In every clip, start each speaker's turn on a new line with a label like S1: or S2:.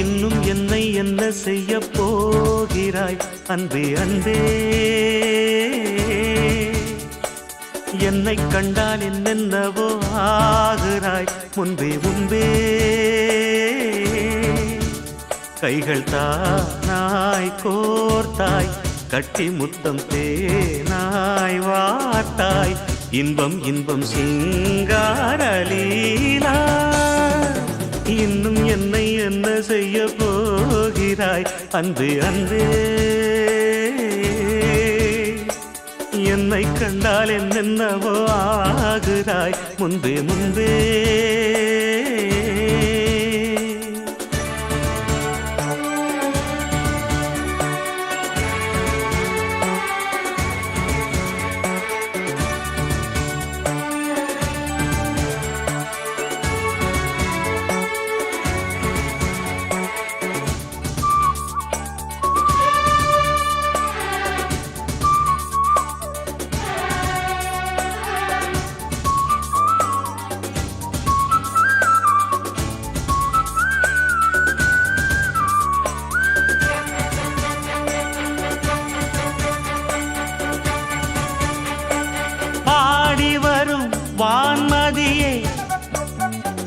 S1: இன்னும் என்னை என்ன செய்ய போகிறாய் அன்பே அன்பே, என்னை கண்டால் என்னென்னவோ ஆகிறாய் முன்பே முன்பே. கைகள் தானாய் கோர்த்தாய், கட்டி முத்தம் தேனாய் வார்த்தாய், இன்பம் இன்பம் சிங்காரலீலா. இன்னும் என்னை என்ன செய்ய போகிறாய் அன்பே அன்பே, என்னை கண்டால் என்னென்னவோ ஆகிறாய் முன்பே முன்பே. வான்மதியே,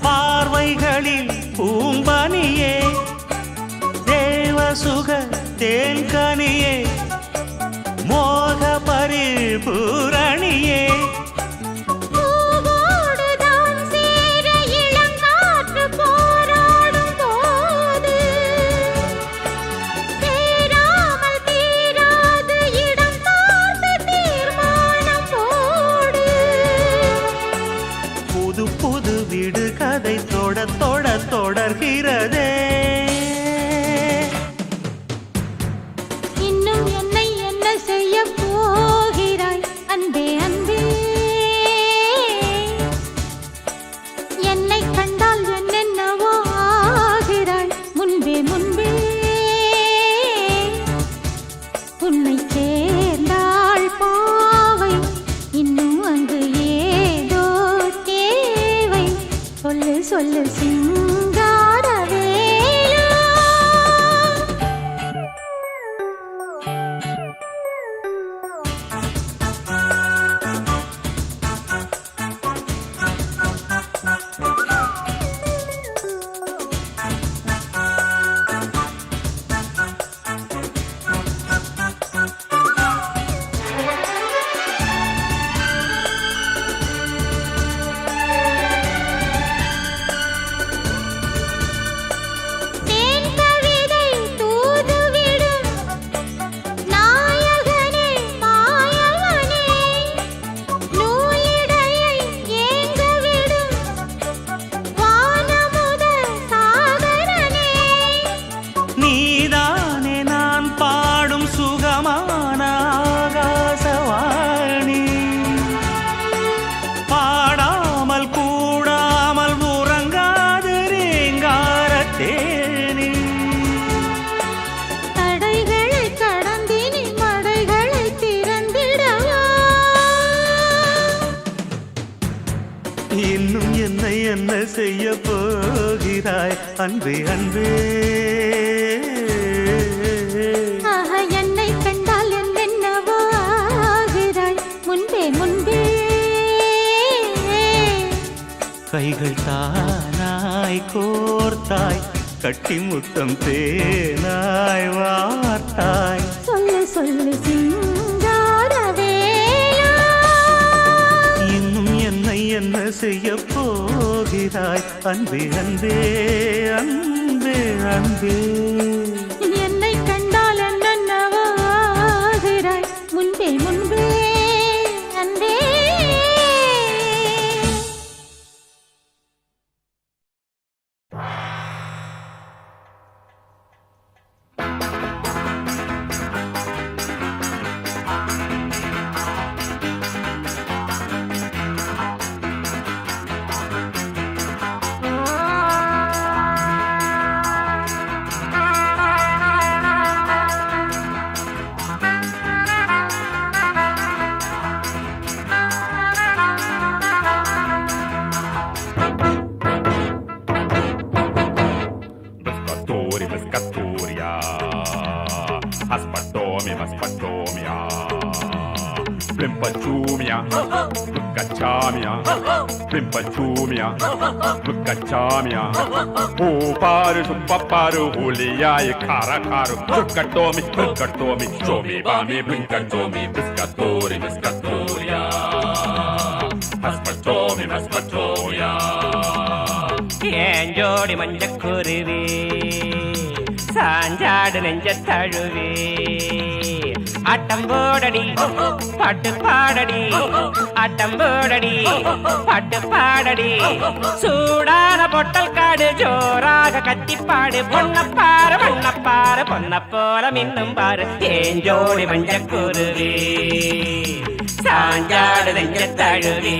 S1: பார்வைகளில் பூம்பனியே, தேவசுக தேன்கனியே, மோக பரிபூரணியே. புது வீடு கதை தொட தொட தொடர்கிறதே.
S2: இன்னும் என்னை என்ன செய்ய போகிறாய் அன்பே அன்பே, என்னை கண்டால் என்னென்னவோ ஆகிறாய் முன்பே முன்பே. உன்னை சேர்ந்தாள் பாவை, இன்னும் அங்கு ஏதோ தேவை, சொல்லு சொல்லு சிங்காரவேலா.
S1: நீதானே நான் பாடும் சுகமான ஆகாசவாணி, பாடாமல் கூடாமல் உறங்காது ரீங்காரத்தேனி.
S2: தடைகளை கடந்தினி மடைகளை திறந்திடவா.
S1: இன்னும் என்னை என்ன செய்ய போகிறாய் அன்பே அன்பே,
S2: என்னை கண்டால் என்னென்னவோ ஆகிறாய் முன்பே முன்பே.
S1: கைகள் தானாய் கோர்த்தாய், கட்டி முத்தம் தேனாய் வார்த்தாய்,
S2: சொல்லு சொல்லு சிங்காரவேலா.
S1: இன்னும் என்னை என்ன செய்ய போகிறாய் அன்பே அன்பே அன்பே அன்பே.
S2: என்னை கண்டால் என்னென்னவோ ஆகிறாய் முன்பே முன்பே அன்பே.
S3: Maspatomia, Maspatomia, Maspatomia, Plimpachumia, Lucachamia, Plimpachumia, Lucachamia, Uparu, Supaparu, Hulia, Caracaro, Lucatomi, Lucatomi, Shomi, Bami, Blinkatomi, Biscatori, Biscatoria, Maspatomia, Maspatomia.
S4: ஏஞ்சோடி மஞ்சக்குருவி சாஞ்சாடு நெஞ்ச தழுவி ஆட்டம் போடடி பாட்டு பாடடி ஆட்டம் போடடி பாட்டு பாடடி சூடான பொட்டல் காடு ஜோராக கத்திப்பாடு பொன்னப்பாரு பொன்னப்பாரு பொன்ன போல மின்னும் பாரு ஏஞ்சோடி மஞ்சக்குருவி சாஞ்சாடு நெஞ்ச தழுவி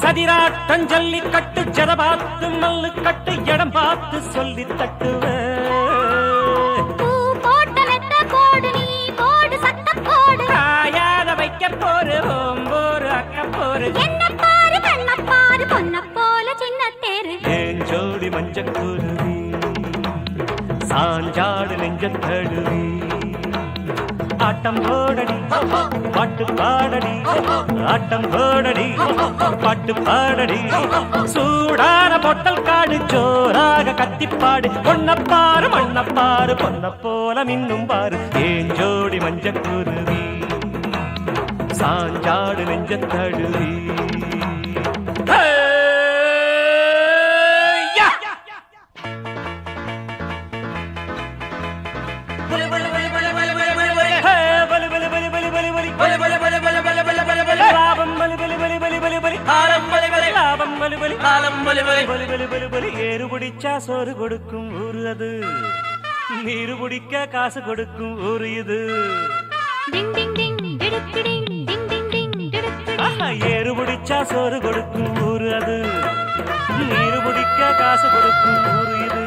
S4: சதிராட்டம் ஜல்லி கட்டு ஜத பார்த்து மல்லு கட்டு இடம் பார்த்து சொல்லி தட்டுவ காயாத வைக்க போரு ஓம்போரு அக்க போரு ஏன் ஜோடி மஞ்சக்குருவி சாஞ்சாடு நெஞ்ச தழுவி ஆட்டம் போடடி பாட்டு பாடடி ஆட்டம் போடடி பாட்டு பாடடி சூடான பொட்டல் காடு ஜோராக கத்திப்பாடு பொன்னப்பாரு மண்ணப்பாரு பொன்ன போல மின்னும் பாரு ஏன் ஜோடி மஞ்சக்குருவி சாஞ்சாடு நெஞ்ச தழுவி ஏறு பிடிச்சா சோறு கொடுக்கும் ஊரு அது நீரு பிடிக்க காசு கொடுக்கும் ஊரு இது ஏறு பிடிச்சா சோறு கொடுக்கும் ஊரு அது நீரு பிடிக்க காசு கொடுக்கும் ஊரு இது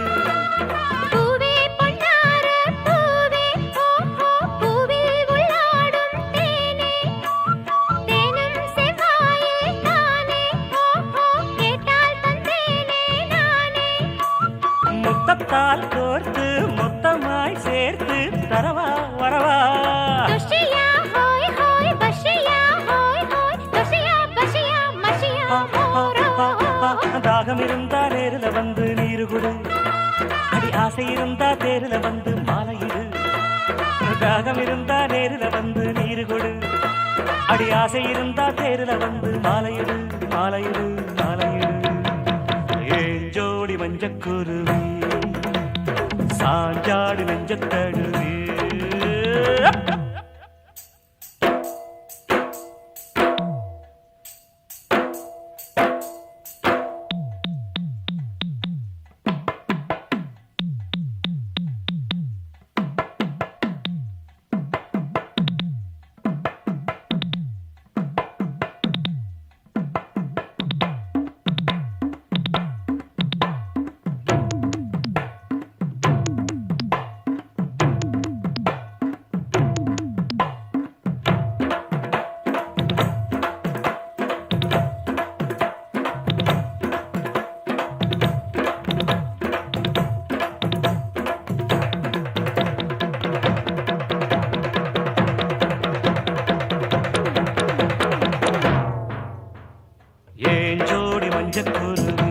S4: முத்தத்தால் கோர்த்து மொத்தமாய் சேர்த்து தரவா வரவா தாகம் இருந்தா நேருல வந்து நீரு கொடு அடி ஆசை இருந்தா தேருல வந்து மாலையிடு தாகம் இருந்தா நேருல வந்து நீரு கொடு அடி ஆசை இருந்தா தேருல வந்து மாலையிடு மாலையிடு மாலையிடு ஏன் ஜோடி மஞ்சக்குருவி சாஞ்சாடு நெஞ்ச தழுவி ஏன் ஜோடி மஞ்சக்குருவி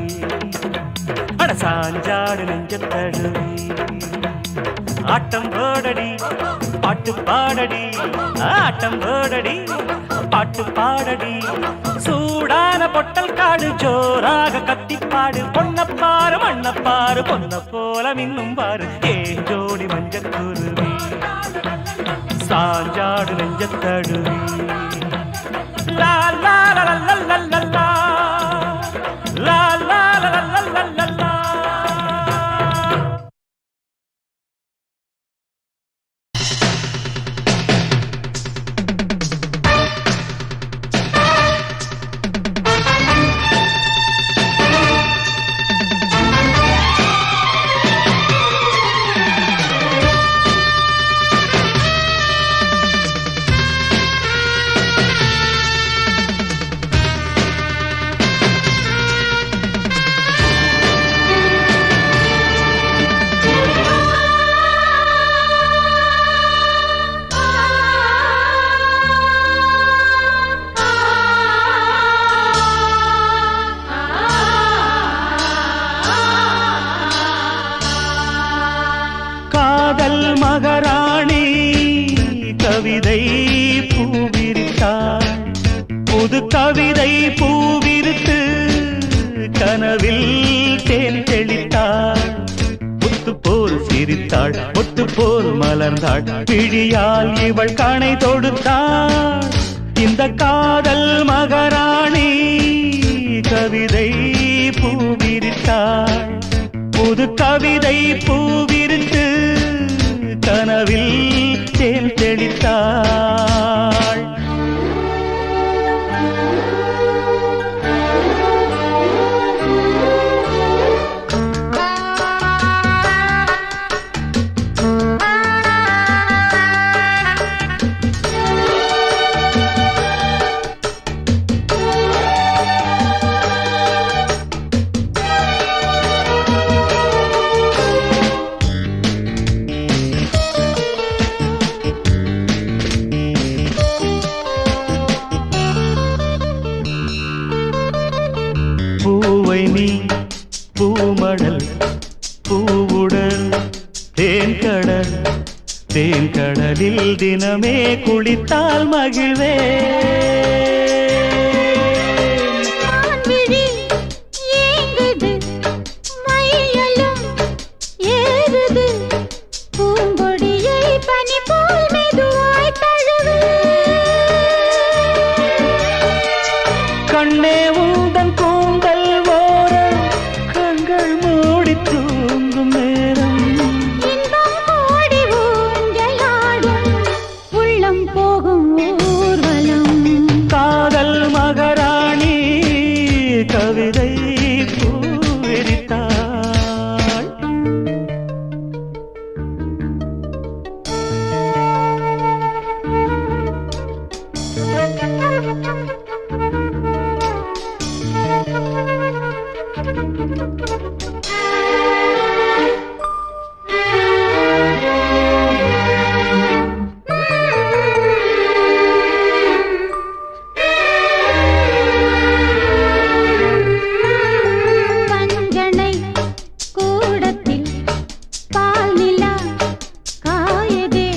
S4: அட சாஞ்சாடு நெஞ்ச தழுவி ஆட்டம் போடடி பாட்டு பாடடி ஆட்டம் போடடி பாட்டு பாடடி சூடான பொட்டல் காடு ஜோராக கத்திப்பாடு பொன்னப்பாரு மண்ணப்பாரு பொன்ன போல மின்னும் பாரு ஏன் ஜோடி மஞ்சக்குருவி சாஞ்சாடு நெஞ்ச தழுவி லா லா லா லா லா லா லா
S1: கவிதை பூவிருத்து கனவில் தேன் தெளித்தாள். முத்து போல் சிரித்தாள், முத்து போல் மலர்ந்தாள், பிழியால் இவள் கணை தொடுத்தாள். இந்த காதல் மகாராணி கவிதை பூவிரித்தாள். புது கவிதை பூவிரித்து கனவில் தேன் தெளித்தாள். பூவை நீ பூமடல் பூவுடல் தேன்கடல், தேன்கடலில் தினமே குளித்தால் மகிழ்வே. கண்ணே உந்தன் கூந்தல் ஓரம் கண்கள் மூடி தூங்கும் நேரம்
S2: உள்ளம் போகும் ஊர்வலம்.
S1: காதல் மகாராணி கவிதை பூவிரித்தாள்.
S2: பஞ்சனை கூடத்தில் பால் நிலா காயதே,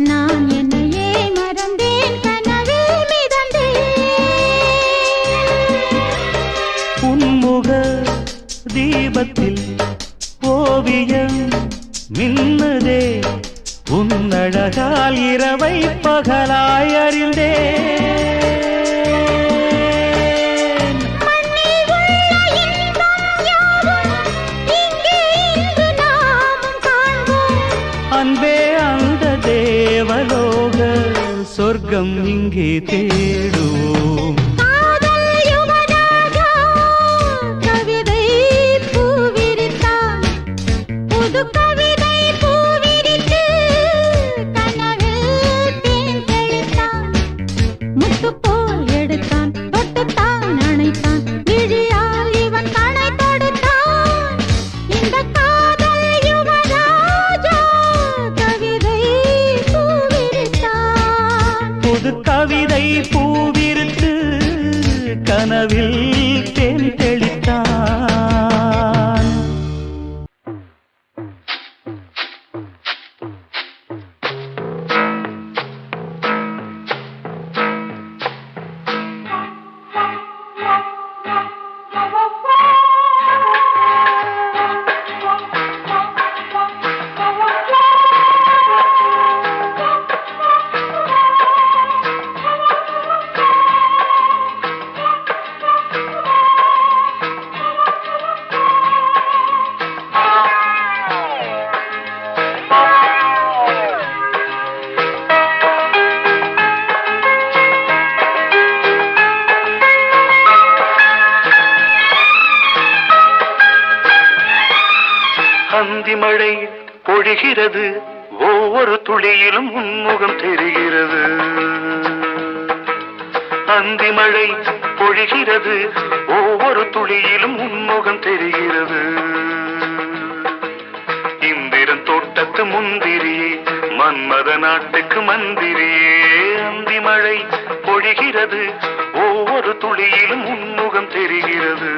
S2: நான் என்னையே மறந்தேன், கனவில் மிதந்தேன்.
S1: உன்முக தீபத்தில் ஓவியம் மின்னதே, உன்னழகால் இரவை பகலாய் அறிந்தேன்.
S2: மண்ணில் உள்ள இன்பம் யாவும் இங்கே இன்று நாமும் காண்போம்.
S1: அன்பே அந்த தேவலோக சொர்க்கம் இங்கே தேடுவோம்.
S2: காதல் யுவராஜா கவிதை பூவிரித்தான். புது கவிதை பூவிரித்து கனவில் தேன் தெளித்தான். முத்து போல் எடுத்தான், தொட்டுத்தான் அணைத்தான், விழியால் இவன் கணை தொடுத்தான். இந்த காதல் யுவராஜா கவிதை பூவிரித்தான்.
S1: புது கவிதை பூவிருத்து கனவில் தேன் தெளித்தான். அந்தி மழை பொழிகிறது, ஒவ்வொரு துளியிலும் உன்முகம் தெரிகிறது. அந்தி மழை பொழிகிறது, ஒவ்வொரு துளியிலும் உன்முகம் தெரிகிறது. இந்திரன் தோட்டத்து முந்திரியே, மன்மத நாட்டுக்கு மந்திரியே. அந்தி மழை பொழிகிறது, ஒவ்வொரு துளியிலும் உன்முகம் தெரிகிறது.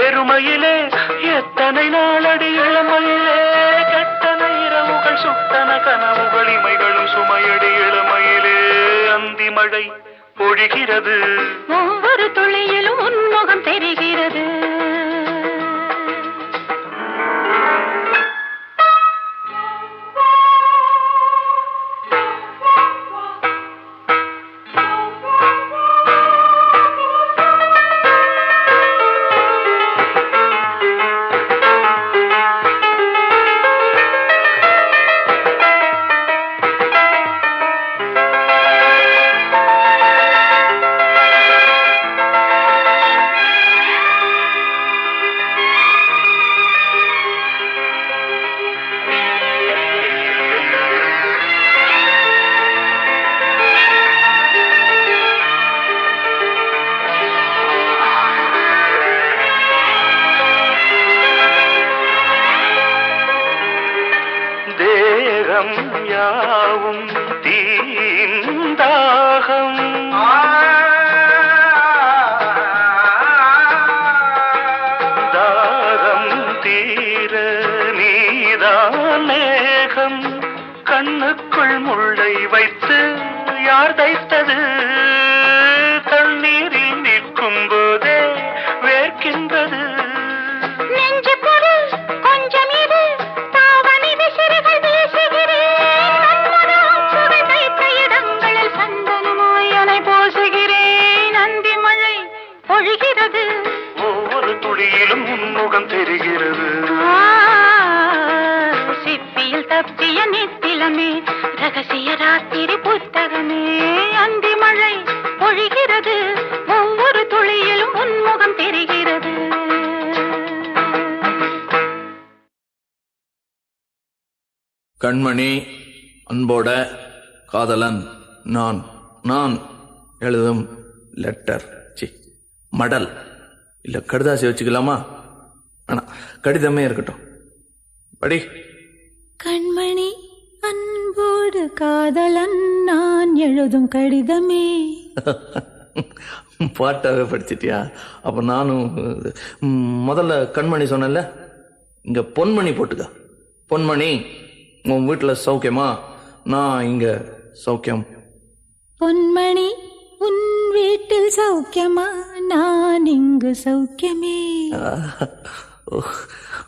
S1: வெறுமையிலே எத்தனை நாளடி இளமையிலே கெட்டன இரவுகள் சுட்டன கனவுகள் இமைகளும் சுமையடி இளமையிலே அந்தி மழை பொழிகிறது
S2: ஒவ்வொரு துளியிலும் உன்முகம் தெரிகிறது
S1: யாவும் தீந்தாகம் தாகம் தீர நீதான் மேகம் கண்ணுக்குள் முள்ளை வைத்து யார் தைத்தது தண்ணீரில் நிற்கும் போதே வேர்க்கின்றது ஒவ்வொரு துளியிலும் உன்முகம் தெரிகிறது
S2: சிப்பியில் தப்பிய நித்திலமே ரகசிய ராத்திரி புத்தகமே அந்தி மழை பொழிகிறது ஒவ்வொரு துளியிலும் உன்முகம் தெரிகிறது
S5: கண்மணி அன்போட காதலன் நான் நான் எழுதும் லெட்டர் மடல் இல்ல கடிதாசி வச்சுக்கலாமா? ஆனா கடிதமே இருக்கட்டும். படி.
S2: கண்மணி அன்போடு காதலன் நான் எழுதும் கடிதமே.
S5: பாட்டாவே படிச்சிட்டியா? அப்ப நானும் முதல்ல கண்மணி சொன்னேன்ல, இங்க பொன்மணி போட்டுக்க. பொன்மணி, உன் வீட்டுல சௌக்கியமா? நான் இங்க சௌக்கியம்.
S2: பொன்மணி, உன் வீட்டில் சௌக்கியமா? நான் இங்கு சௌக்கியமே.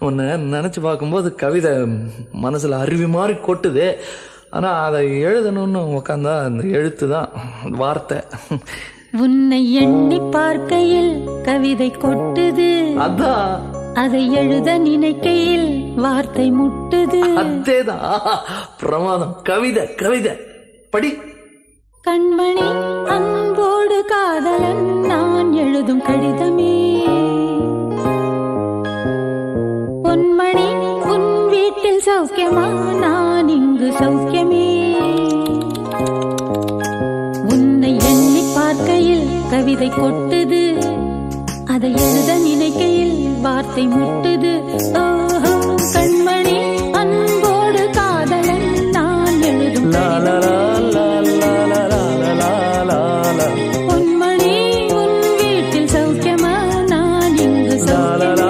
S5: உன்னை நினைச்சு பார்க்கும்போது கவிதை மனசுல அருவி மாதிரி கொட்டுது. ஆனா அதை எழுதணும்னு உக்காந்தா அந்த எழுத்து தான் வார்த்தை.
S2: உன்னை எண்ணி பார்க்கையில் கவிதை கொட்டுது,
S5: அதான்
S2: அதை எழுத நினைக்கையில் வார்த்தை முட்டுது.
S5: அதேதான் பிரமாதம். கவிதை கவிதை படி.
S2: கண்மணி அன்போடு காதலன் நான் எழுதும் கடிதமே. பொன்மணி, உன் வீட்டில் சௌக்கியமா? நான் இங்கு சௌக்கியமே. உன்னை எண்ணி பார்க்கையில் கவிதை கொட்டுது, அதை எழுத நினைக்கையில் வார்த்தை முட்டுது. ஓஹோ, கண்மணி அன்போடு காதலன் நான் எழுதும் கடிதமே. பொன்மணி, உன் வீட்டில் சௌக்கியமா? நான் இங்கு சௌக்கியமே.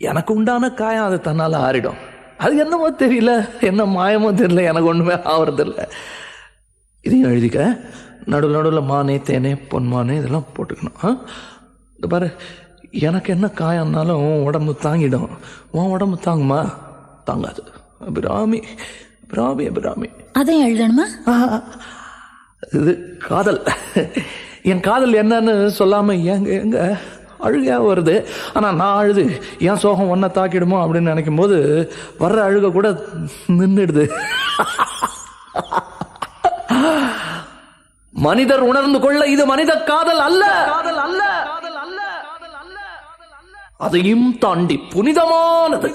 S5: எனக்கு உண்டான காயம் அது தன்னால ஆறிடும். அது என்னமோ தெரியல, என்ன மாயமோ தெரியல, எனக்கு ஒண்ணுமே ஆவறதில்லை. இதையும் எழுதிக்க. நடுவில் நடுவில் மானே தேனே பொன்மானே இதெல்லாம் போட்டுக்கணும். இந்த பாரு, எனக்கு என்ன காயம்னாலும் உன் உடம்பு தாங்கிடும். உன் உடம்பு தாங்குமா? தாங்காது. அபிராமி அபிராமி அபிராமி.
S2: அதையும் எழுதணுமா?
S5: இது காதல். என் காதல் என்னன்னு சொல்லாம எங்க அழுகையா வருது. ஆனா நான் அழுது என் சோகம் ஒன்ன தாக்கிடுமோ அப்படின்னு நினைக்கும் போது வர்ற அழுக கூட நின்றுடுது. மனிதர் உணர்ந்து கொள்ள இது மனித காதல் அல்ல, அதையும் தாண்டி புனிதமானது.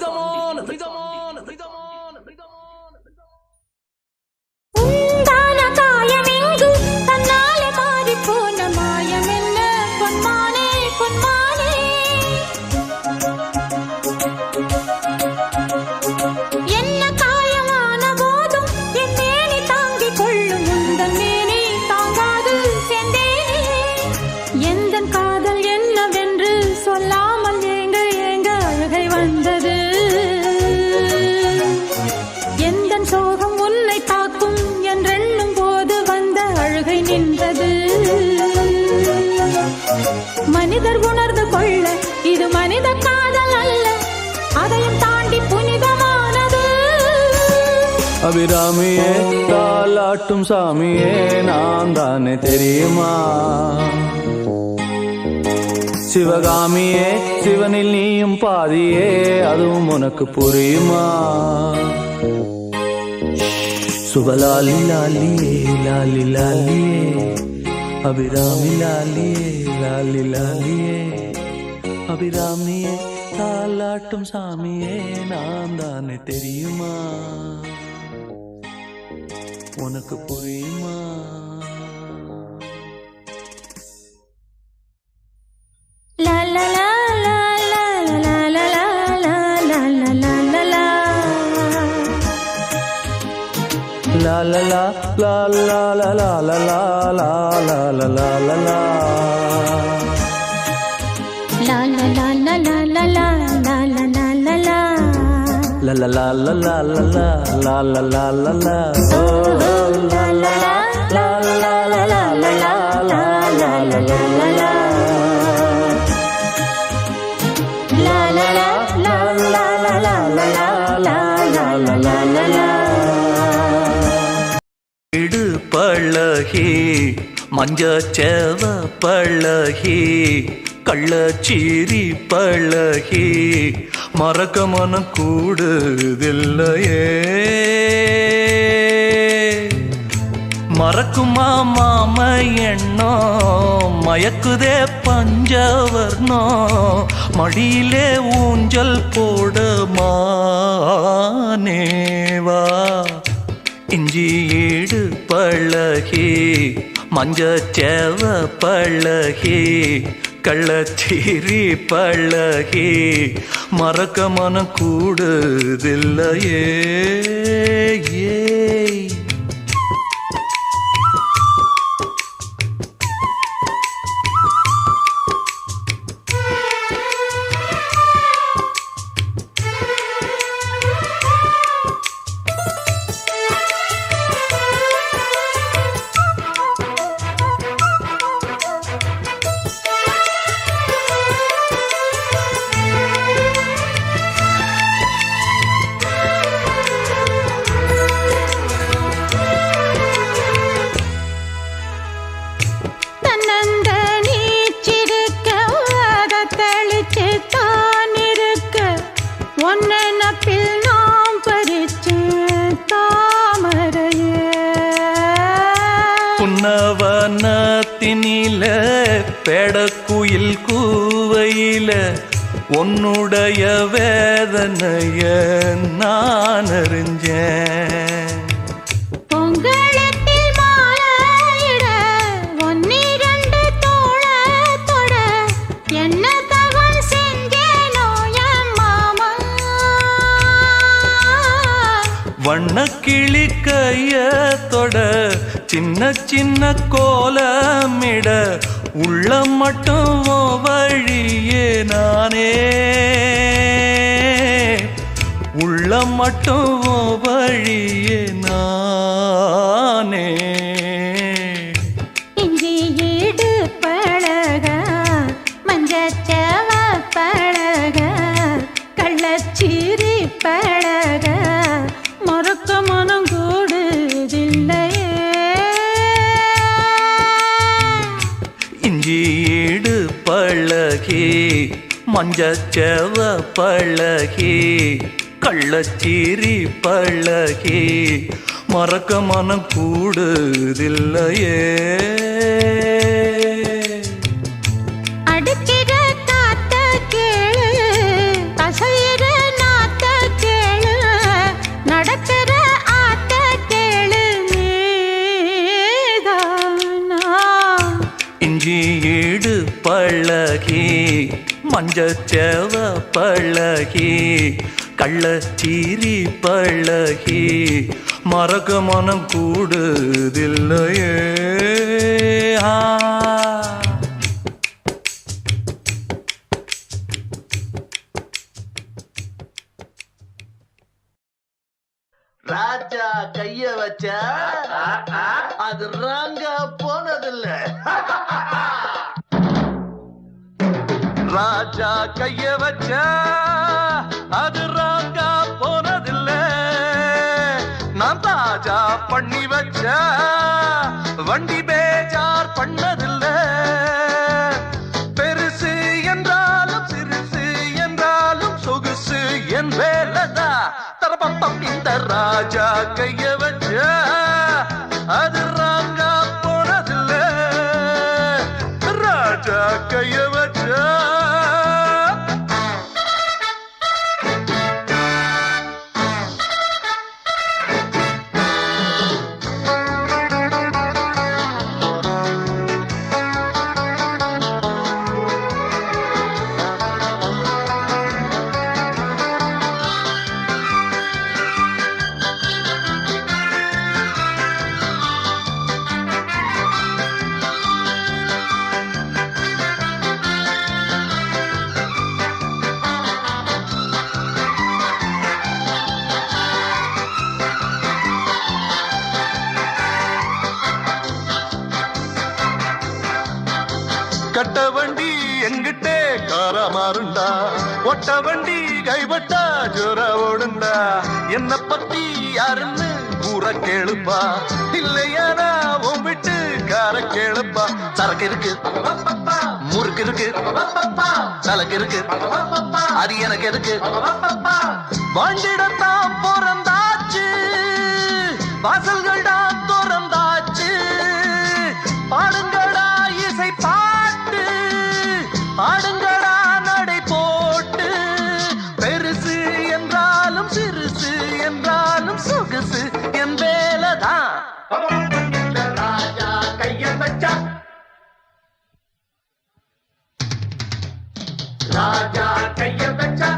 S2: உண்டான காயம் எங்கு தன்னாலே மாறி போன மாயம் என்ன பொன்மானே பொன்மானே. என்ன காயமான போதும் என் மேனி தாங்கிக் கொள்ளும் உந்தன் மேனி தாங்காது செந்தேனே. எந்தன் காதல் என்னவென்று சொல்லாமல் ஏங்க ஏங்க அழுகை வந்தது. எந்தன் சோகம் உன்னை தாக்கும் என்றெண்ணும் போது வந்த அழுகை நின்றது. மனிதர் உணர்ந்து கொள்ள இது மனித காதல் அல்ல, அதையும் தாண்டி புனிதமானது.
S5: அபிராமியே தாலாட்டும் சாமியே நான் தானே தெரியுமா. சிவகாமியே சிவனில் நீயும் பாதியே அதுவும் உனக்கு புரியுமா. சுபலாலி லாலியே லாலி லாலியே அபிராமி லாலியே லாலி லாலியே. அபிராமியே தாலாட்டும் சாமியே நான் தானே தெரியுமா, உனக்கு புரியுமா.
S2: லா லா லா லா லா லா லா லா லா லா லா லா லா.
S5: La la la la la la la la la la la la la la la.
S2: La la la la la la la la la la la la.
S5: La la la la la la la la la la la la. Oh la la la la la la la la la la la la la la.
S2: La la la la la la la la la la la la la la.
S5: இடு பழகி மஞ்சச்சேவ பழகி கள்ளச்சீரி பழகி மறக்க மனம் கூடுதில்லையே. மறக்குமா மாம எண்ணம் மயக்குதே பஞ்சவர்ணம் மடியிலே ஊஞ்சல் போட மானேவா. இஞ்சி ஈடு பழகி மஞ்சச்சேவ பழகி கள்ளச்சீரி பழகி மறக்க மனம் கூடுதில்லையே. புன்னவனத்தினில பெடக்குயில் கூவையில உன்னுடைய வேதனைய நான் அறிஞ்சேன்.
S2: பொங்கலத்தில் மாலையிட ஒன்னிரண்டு தோளத்தொட என்ன தவம் செஞ்சேனோ என் மாமா.
S5: வண்ணக்கிளி கையத்தொட சின்ன சின்ன கோலமிட உள்ளம் மட்டும் வழியே நானே. உள்ளம் மட்டும் வழியே நானே.
S2: இஞ்சி ஈடு பழக மஞ்சச்சேவ பழக கள்ளச்சீரி பழக மறக்க மனம் கூடுதில்லையே.
S5: பழகி மஞ்சச்செவ பழகி கள்ளச்சீரி பழகி மறக்க மனம் கூடுதில்லையே.
S2: அடிக்கிற காத்த கேளு கசையிற நாத்த கேளு நடக்கிற ஆத்த கேளு நீதானா.
S5: இஞ்சி ஈடு பழகி மஞ்சச்செவ பழகி கள்ளச்சீரி பழகி மறக்க மனம் கூடுதில்லையே.
S6: ராஜா கைய வச்சா அது ராங்கா போனதில்ல. ராஜா கைய வச்சா அது ராங்கா போனதில்ல. நான் தாஜா பண்ணி வச்ச வண்டி பேஜார் பண்ணதில்ல. பெருசு என்றாலும் சிறுசு என்றாலும் சொகுசு என் வேலைதா. தரப்பம் இந்த ராஜா கைய வச்ச அது ராங்கா போனதில்ல. ராஜா கைய வச்ச கட்ட வண்டி எங்கிட்டே காரமாறுண்டா. ஒட்ட வண்டி கைப்பட்டா ஜோர ஓடுண்டா. என்ன பத்தி யாருன்னு கூற கேளுப்பா. இல்லையானா உன் விட்டு கார கேளுப்பா. சரக்கு இருக்கு முறுக்கு இருக்கு சலக்கு இருக்கு அது எனக்கு எதுக்கு. வாண்டிடத்தான் பிறந்தாச்சு வாசல்கள்டா திறந்தாச்சு. பாடுங்கடா இசை பாட்டு ஆடுங்கடா நடை போட்டு. பெருசு என்றாலும் சிறுசு என்றாலும் சொகுசு என் வேலைதான். ராஜா கைய வச்சா ராஜா கைய வச்சா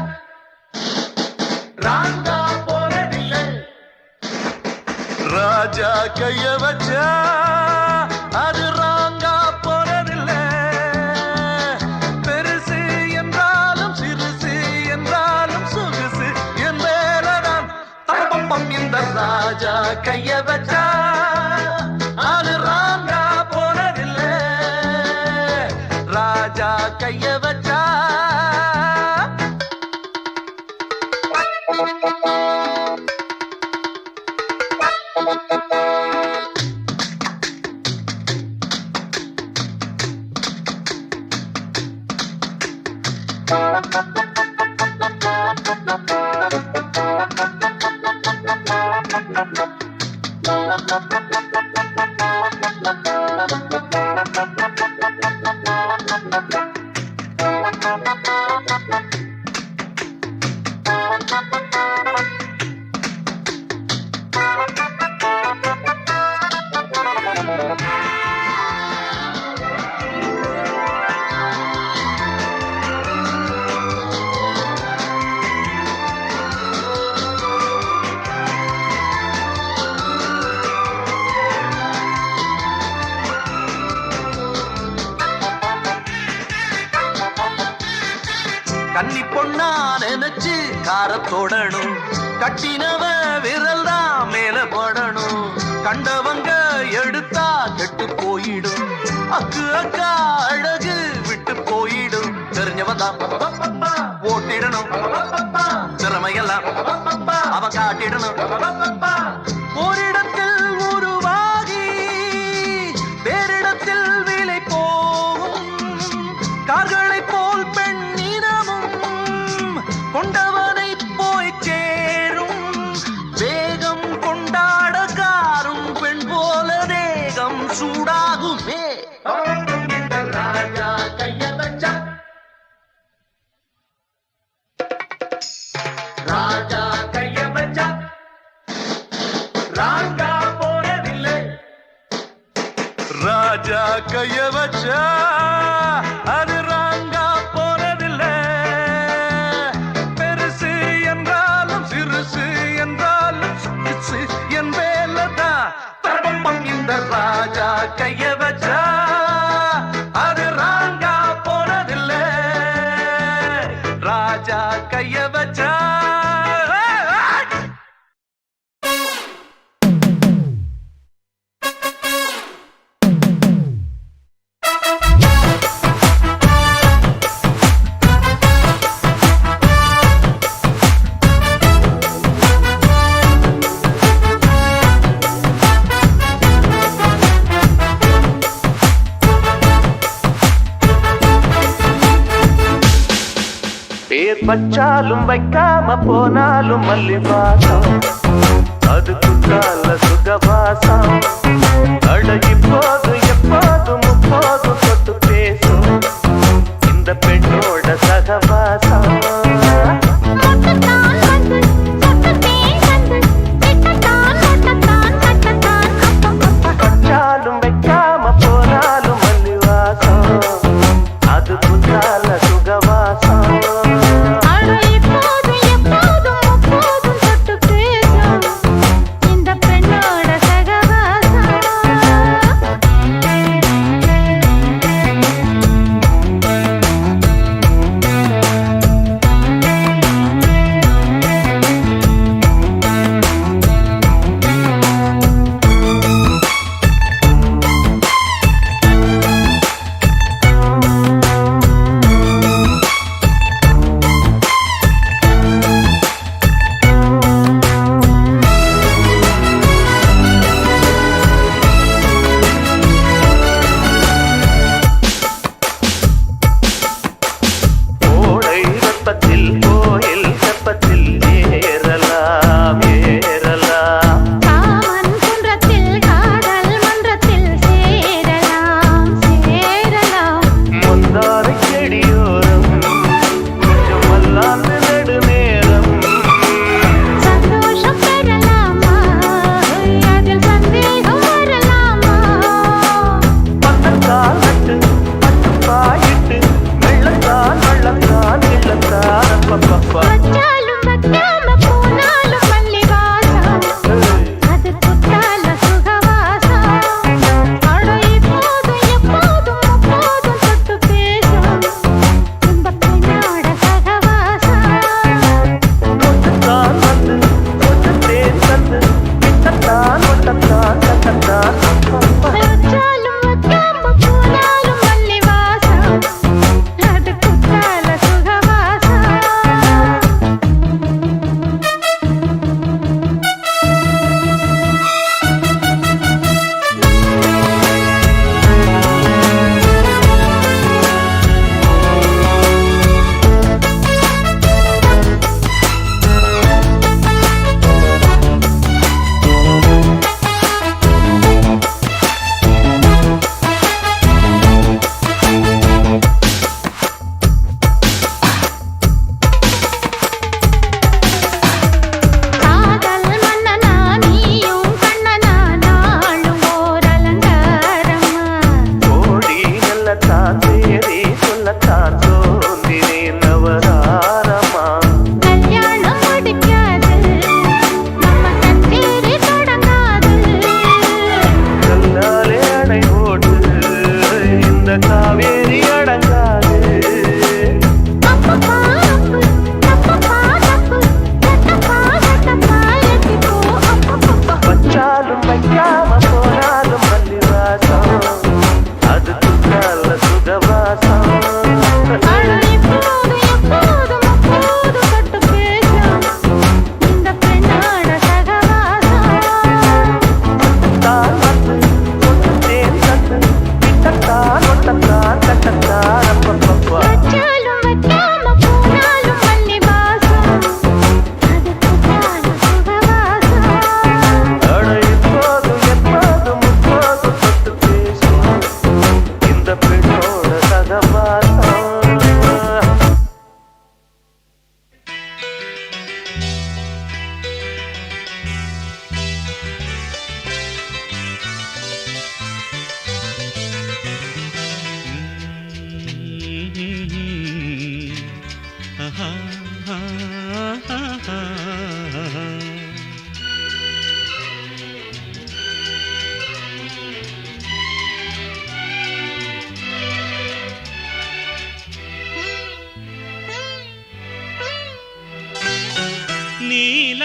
S6: ராங்கா போனதில்லை. ராஜா கைய வச்சா அது ராங்கா போனதில்லை. பெருசு என்றாலும் சிறுசு என்றாலும் சொகுசு என் வேலைதான். தரப்பம் இந்த ராஜா கைய வச்சா அது ராங்கா போனதில்லை. ராஜா கைய வச்சா கன்னி பொண்ணா நினைச்சு காரத்தோடணும். கட்டினவ விரல் தான் மேல படணும். கண்டவங்க எடுத்தா கெட்டு போயிடும். அக்கு அக்கா அழகு விட்டு போயிடும். தெரிஞ்சவன் தான் ஓட்டிடணும். திறமையெல்லாம் அவன் காட்டிடணும். ஓரிடத்தில் உருவாகி வேறிடத்தில் விலை போகும் கார்களை ராங்கா போனதில்லை. ராஜா கைய வச்சா அது ராங்கா போனதில்லை. பெருசு என்றாலும் சிறுசு என்றாலும் சிறுசு என் வேலைதான். தர்மம் இந்த ராஜா கைய வச்சா அது ராங்கா போனதில்லை. ராஜா கைய வச்சா பேர் பச்சாலும் வைக்காம போனாலும் மல்லிவாசம் அது குற்றால சுகவாசம். அழகி போதும் எப்போதும் முப்போதும் தொட்டு பேசும் இந்த பெண்ணோட சகவாசம். பச்சாலும் வைக்காம போனாலும் மல்லிவாசம் அது குற்றால சுகவாசம்.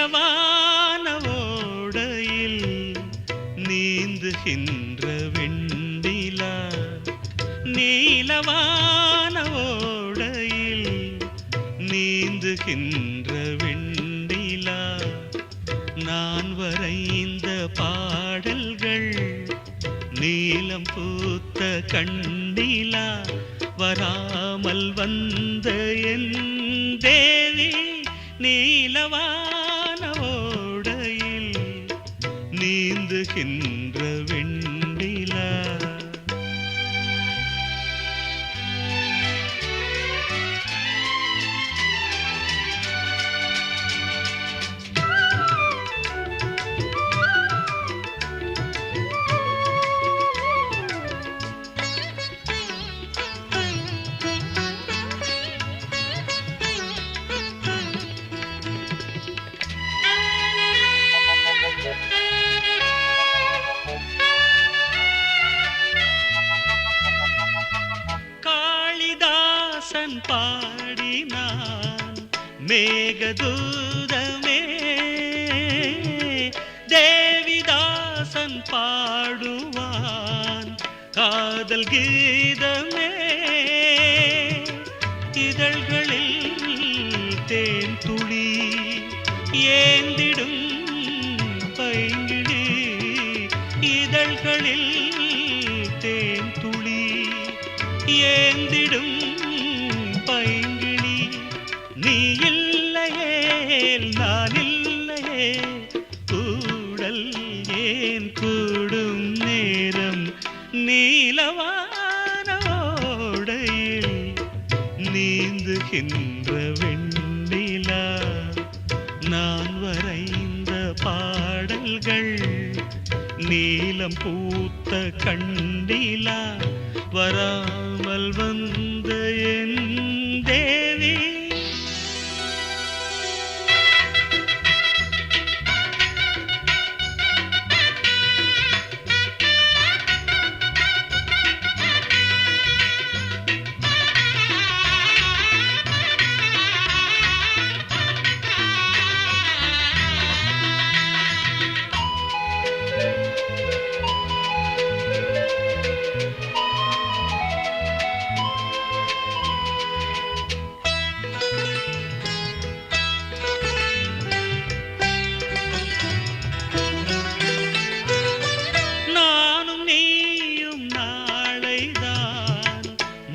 S1: நீலவான ஓடையில் நீந்துகின்ற வெண்ணிலா நீலவான ஓடையில் நீந்துகின்ற வெண்ணிலா நான் வரைந்த பாடல்கள் நீலம் பூத்த கண்ணிலா வராமல் வந்த என் தேவி நீலவான ஓடையில் நீந்துகின்ற வெண்ணிலா காளிதாசன் பாடினான் மேகதூதமே தேவிதாசன் பாடுவான் காதல் கீதமே இதழ்களில் தேன் துளி ஏந்திடும் பைங்கிழி இதழ்களில் தேன் துளி ஏந்திடும் பைங்கிழி நீ இல்லையே நான் இல்லையே கூடல் ஏன் கூடும் நேரம் நீலவான ஓடையில் நீந்துகின்ற வெண்ணிலா நான் வரைந்த பாடல்கள் நீலம் பூத்த கண்ணிலா வராமல் வந்த என் தேவி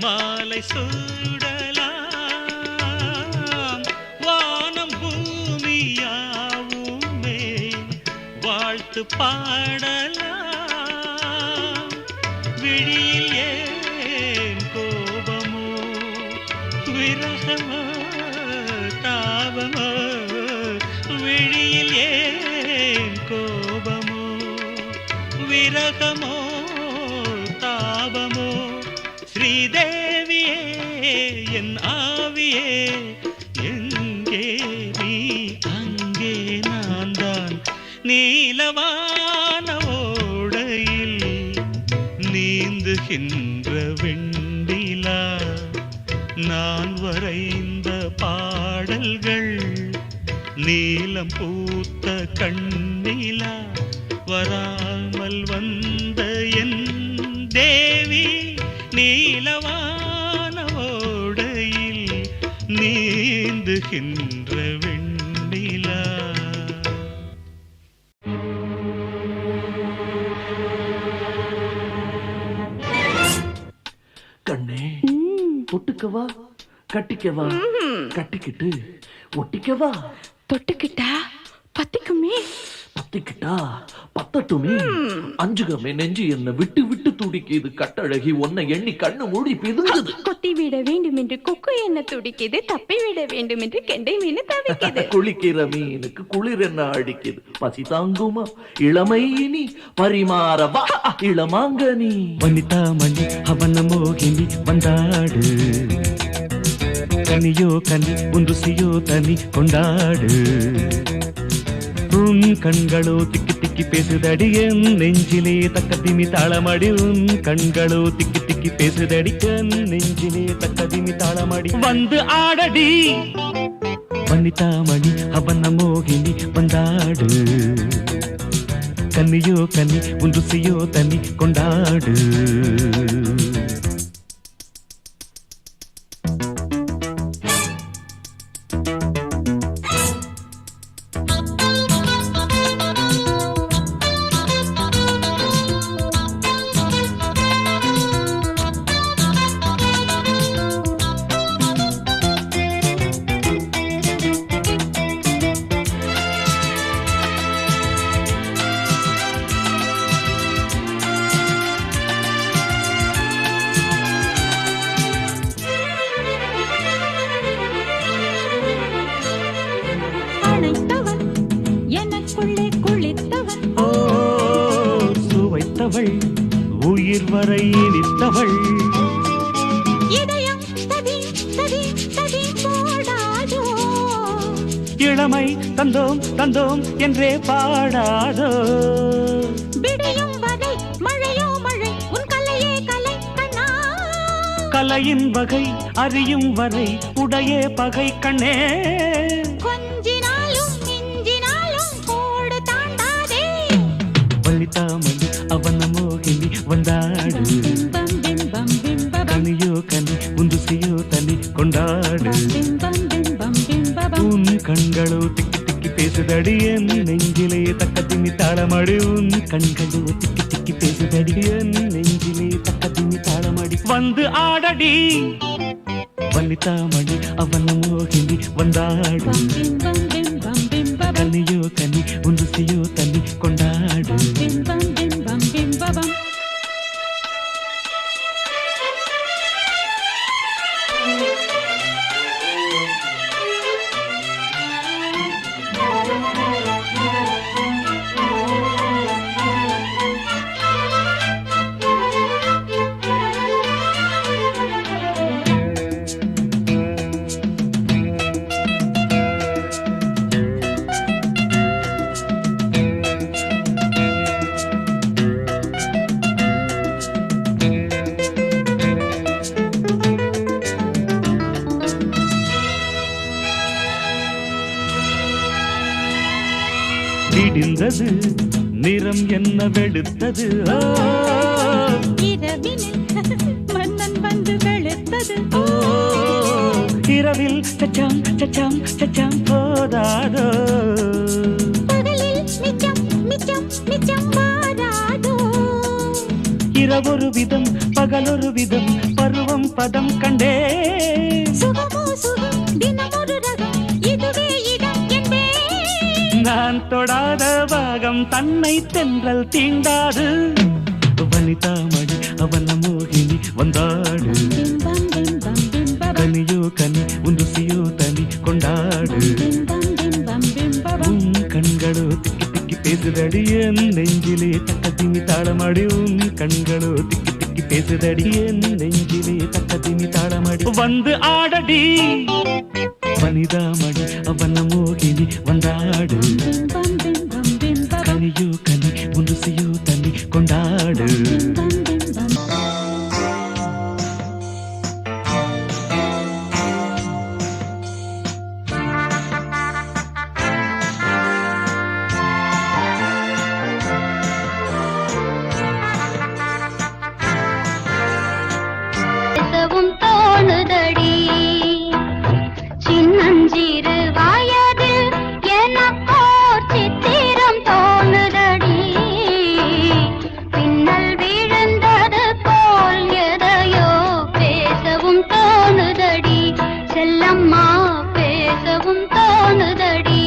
S1: மாலை சூடலாம் வானம் பூமியாவுமே வாழ்த்து பாடலாம் விழியில் ஏன் கோபமோ விரகமோ தாபமோ விழியில் ஏன் கோபமோ விரகமோ தாபமோ ஸ்ரீதேவியே என் ஆவியே எங்கே நீ அங்கே நான் தான் நீலவான ஓடையில் நீந்துகின்ற வெண்ணிலா நான் வரைந்த பாடல்கள் நீலம் பூத்த கண்ணிலா வராமல் வந்த என் தேவி நீலவான ஓடையில் நீந்துகின்ற வெண்ணிலா
S5: கண்ணே ஒட்டுக்கவா கட்டிக்கவா கட்டிக்கிட்டு ஒட்டிக்கவா
S2: தொட்டுக்கிட்டா பத்திக்குமே
S5: பத்திக்கிட்டா பத்தட்டுமே அஞ்சுகமே நெஞ்சு என்ன விட்டு விட்டு துடிக்குது கட்டழகி உன்னை எண்ணி கண்ணு மூடி பிதுங்குது
S2: கொத்தி விட வேண்டும் என்று கொக்கு என்ன துடிக்குது தப்பி விட வேண்டும் என்று கெண்டை மீன் தவிக்குது
S5: குளிக்கிற மீனுக்கு குளிர் என்ன அடிக்குது பசி தாங்குமா இளமை இனி பரிமாறவா இளமாங்கனி
S4: வனிதா மணி அவன மோகினி வந்தாடு கனியோ கனி உன் ருசியோ தனி கொண்டாடு உன் கண்களோ திக்கி திக்கி பேசுதடி என் நெஞ்சிலே தக்க திமி தாளமடி உன் கண்களோ திக்கி திக்கி பேசுதடி என் நெஞ்சிலே தக்க திமி தாளமடி வந்து ஆடடி வனிதாமணி அவன மோகினி வந்தாடு கன்னியோ கன்னி உன் ருசியோ தனி கொண்டாடு
S2: அணைத்தவன் எனக்குள்ளே குளித்தவன்
S4: சுவைத்தவள் உயிர் வரை இனித்தவள்
S2: இதயம் ததி ததி ததி போடாதோ
S4: இளமை தந்தோம் தந்தோம் என்றே பாடாதோ
S2: விடியும் வரை மழையோ மழை உன் கலையே கலை கண்ணா
S4: கலையின் வகை அறியும் வரை உடையே பகை கண்ணே
S2: கொஞ்சினாலும் மிஞ்சினாலும் கோடு தாண்டாதே
S4: வள்ளித்தாமணி அவன மோகினி வந்தாடு
S2: பிம்பம் பிம்பம் பிம்பம்
S4: கனியோ கனி உந்துசியோ தனி கொண்டாடு
S2: பிம்பம் பிம்பம் பிம்பம்
S4: உன் கண்களோ திக்கி திக்கி பேசுதடி என் நெஞ்சிலே தக்க திமி தாளமடி உன் கண்களோ திக்கி திக்கி பேசுதடி என் நெஞ்சிலே தக்க திமி தாளமடி வந்து ஆடடி வனிதாமணி அவன மோகினி வந்தாடு
S2: பிம்பம் பிம்பம் பிம்பம்
S4: கனியோ கனி உந்துசியோ தனி கொண்டாடு
S2: பிம்பம் பிம்பம் பிம்பம்
S4: விடிந்தது நிறம் என்ன வெளுத்தது ஓ,
S2: இரவினில் மன்னன் வந்து வெளுத்தது
S4: ஓ, இரவில் சச்சாம் சச்சாம் சச்சாம் போதாதோ
S2: பகலில் மிச்சம் மிச்சம் மிச்சம் மாறாதோ
S4: இரவொரு விதம் பகலொரு விதம் பருவம் பதம் கண்டே
S2: சுகமோ சுகம் தினமொரு ரகம் இதுவே இடம் என்பே
S4: நான் தொடாத பாகம் தன்னை தென்றல் தீண்டாது வனிதாமணி அவன மோகினி வந்தாடு
S2: பிம்பம் பிம்பம் பிம்பம்
S4: கனியோ கனி உந்துசியோ தனி கொண்டாடு
S2: பிம்பம் பிம்பம் பிம்பம்
S4: உன் கண்களோ திக்கி திக்கி பேசுதடி என் நெஞ்சிலே தக்க திமி தாளமடி உன் கண்களோ திக்கி திக்கி பேசுதடி என் நெஞ்சிலே தக்க திமி தாளமடி வந்து ஆடடி வனிதாமணி அவன மோகினி வந்தாடு
S2: பிம்பம் பிம்பம் பிம்பம்
S4: கனியோ கனி உந்துசியோ தனி கொண்டாடு
S2: பிம்பம் பிம்பம்
S7: பேசவும் தோணுதடி சின்னஞ்சிறு வயதில் எனக்கோர் சித்திரம் தோணுதடி பின்னல் விழுந்தது போல் எதையோ பேசவும் தோணுதடி செல்லம்மா பேசவும் தோணுதடி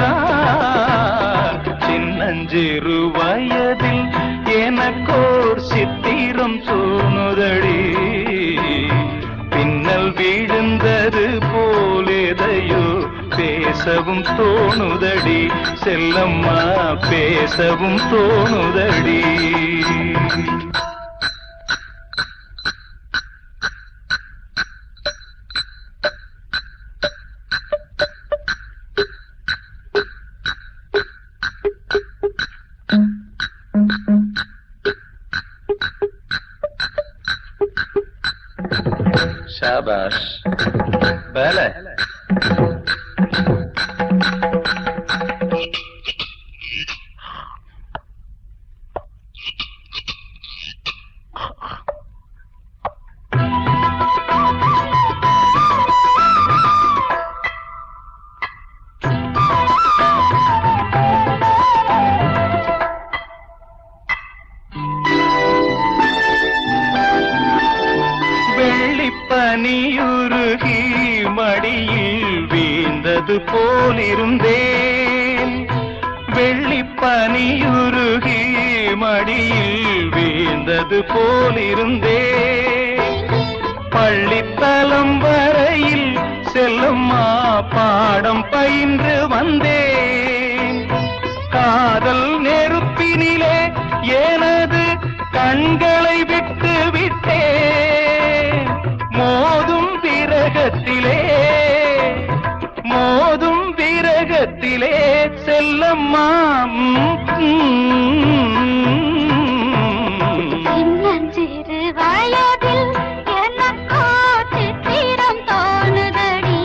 S6: என்றால் சின்னஞ்சிறு வயதில் எனக்கோர் சித்திரம் தோணுதடி பின்னல் விழுந்தது போலேதையோ பேசவும் தோணுதடி செல்லம்மா பேசவும் தோணுதடி शाबाश पहले பனியுருகி மடியில் வீழ்ந்தது போலிருந்தேன் வெள்ளிப்பனியுருகி மடியில் வீழ்ந்தது போலிருந்தேன் பள்ளித்தலம் வரையில் செல்லும்மா பாடம் பயின்று வந்தேன் காதல் நெருப்பினிலே எனது கண்களை விட்டு விட்டேன் மோதும் விரகத்திலே செல்லம்மா
S7: சின்னஞ்சிறு வயதில் எனக்கோ சித்திரம் தோணுதடி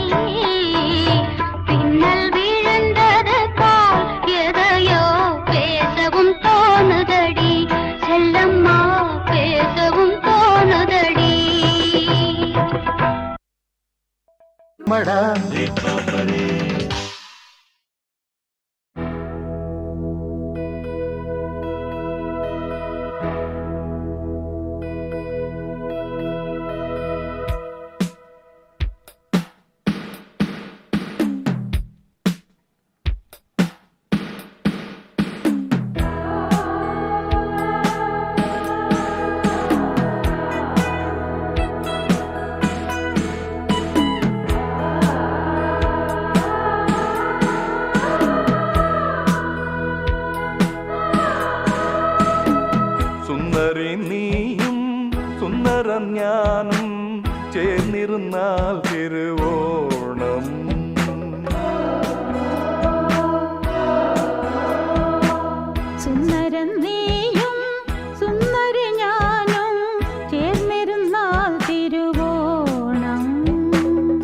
S7: பின்னல் விழுந்தது போல் எதையோ பேசவும் தோணுதடி செல்லம்மா பேசவும் தோணுதடி
S1: மடா
S6: നീയും സുന്ദരം ഞാനും ചേർന്നിരുന്നാൽ തിരുവോണം
S2: സുന്ദരൻ നീയും സുന്ദരി ഞാനും ചേർന്നിരുന്നാൽ തിരുവോണം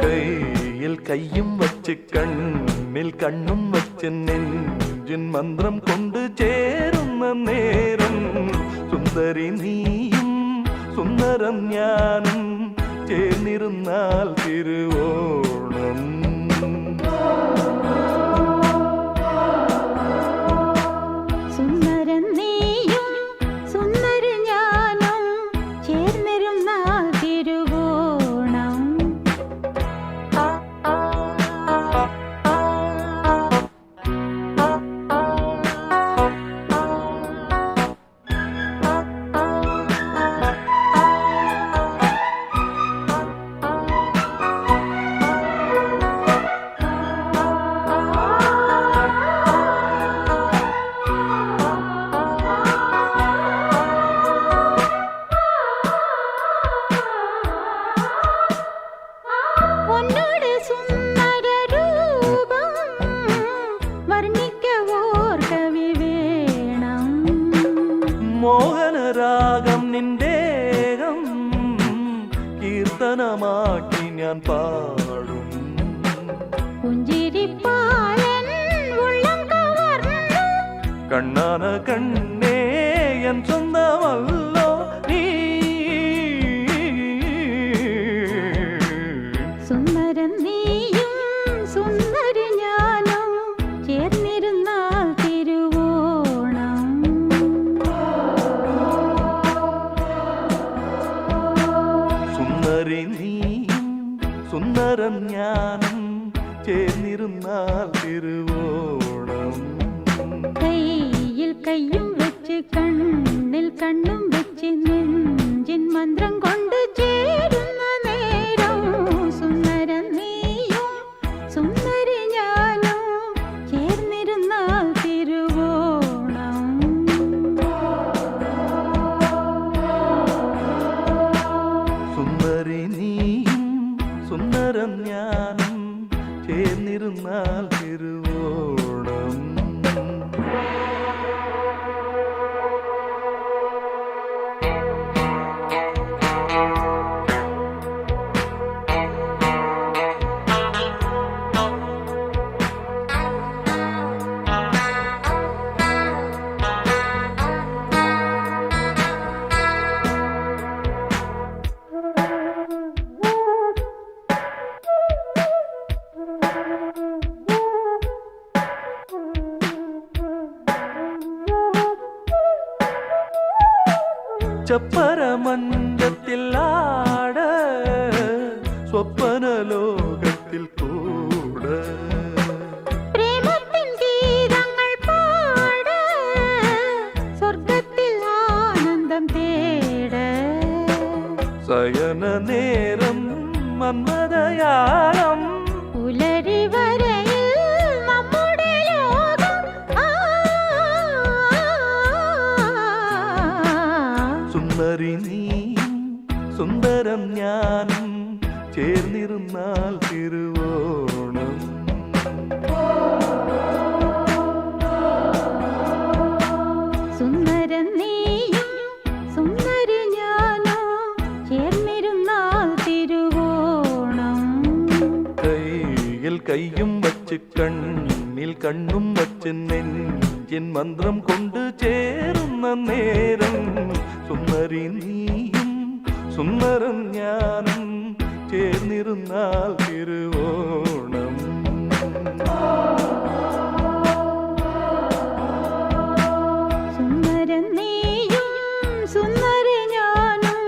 S6: കയ്യിൽ കയ്യും വച്ച് കണ്ണിൽ കണ്ണും വച്ച് നെഞ്ചിൻ മന്ത്രം കൊണ്ട് ചേരുന്ന നേരം സുന്ദരി നീയും സുന്ദരം ഞാനും ചേർന്നിരുന്നാൽ തിരുവോണം
S2: സുന്ദരൻ നീയും സുന്ദരി ഞാനും ചേർന്നിരുന്നാൽ തിരുവോണം
S6: മോഹനരാഗം നിന്റേകം കീർത്തനമാക്കി ഞാൻ പാടും
S2: പുഞ്ചിരിപ്പാലൻ ഉള്ളം കവർന്നു
S6: കണ്ണാന കണ്ണേ എൻ സ്വന്തമല്ലോ നീ
S2: സുന്ദരൻ നീയും സുന്ദരി ഞാനും ചേർന്നിരുന്നാൽ തിരുവോണം
S6: സുന്ദരി നീയും സുന്ദരൻ ഞാനും ചേർന്നിരുന്നാൽ തിരുവോണം பச்சப்பர மஞ்சத்தில் ஆட சொப்பன லோகத்தில் கூட
S2: பிரேமத்தின் கீதங்கள் பாட சொர்க்கத்தில் ஆனந்தம் தேட
S6: சயன நேரம் மன்மதயாளம்
S2: புலரி வரையில் நம்முடைய யோகம்
S6: സുന്ദരി നീയും സുന്ദരം ഞാനും ചേർന്നിരുന്നാൽ തിരുവോണം
S2: സുന്ദരം നീയും സുന്ദരി ഞാനോ ചേർന്നിരുന്നാൽ തിരുവോണം
S6: കയ്യിൽ കയ്യും വച്ച് കണ്ണിൽ കണ്ണും വച്ച് നെഞ്ചിൻ മന്ത്രം കൊണ്ട് ചേരുന്ന നേരം സുന്ദരി നീയും സുന്ദരം ഞാനും ചേർന്നിരുന്നാൽ തിരുവോണം
S2: സുന്ദരം നീയും സുന്ദരി ഞാനും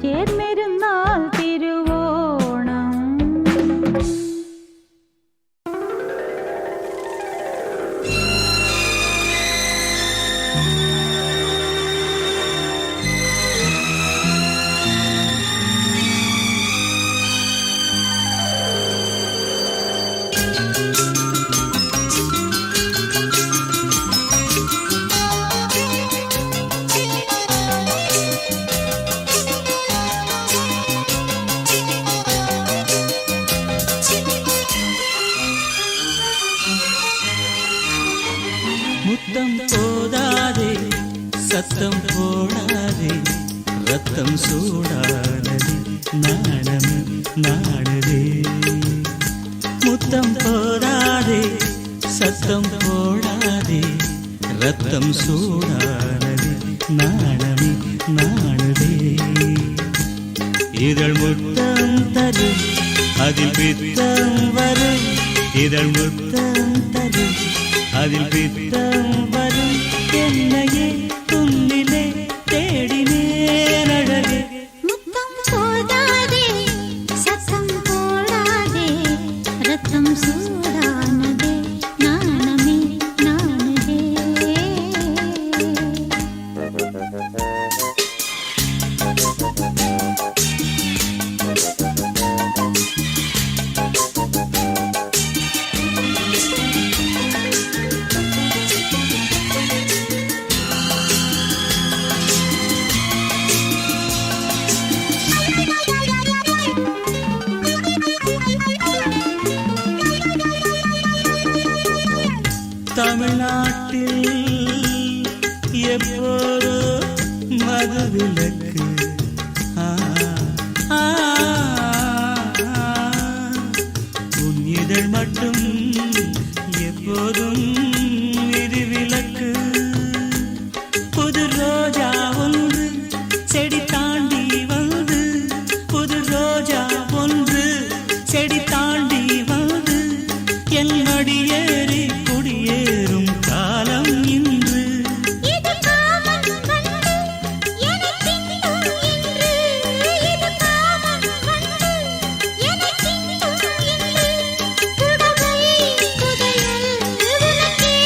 S2: ചേർന്നിരുന്നാൽ തിരുവോണം
S8: முத்தம் போதாதே சத்தம் போடாதே ரத்தம் சூடானது நாணம் நாடுதே முத்தம் போதாதே சத்தம் போடாதே ரத்தம் சூடானது நாணம் நாடுதே இதழ் முத்தம் தரும் அதில் பித்தம் வரும் இதழ் முத்தம் தரும் அதில் பித்தம் வரும் என்னையே துன்னிலே தேடினேன் அழகே
S2: முத்தம் போதாதே சத்தம் போடாதே ரத்தம் சூடானதே நாணமே நாணுதே
S8: தமிழ்நாட்டில் எப்போதோ மதுவிலக்கு உன் இதழ் மட்டும் எப்போதும் விதிவிலக்கு புது ரோஜா ஒன்று செடி தாண்டி வந்து புது ரோஜா ஒன்று செடி தாண்டி வந்து என் அடியேறி குடியேறும் காலம் இன்று
S2: இது காமம் கண்டு என்னை தின்னும் இன்று இது காமம் கண்டு என்னை தின்னும் இன்று புடவை புதையல் உனக்கே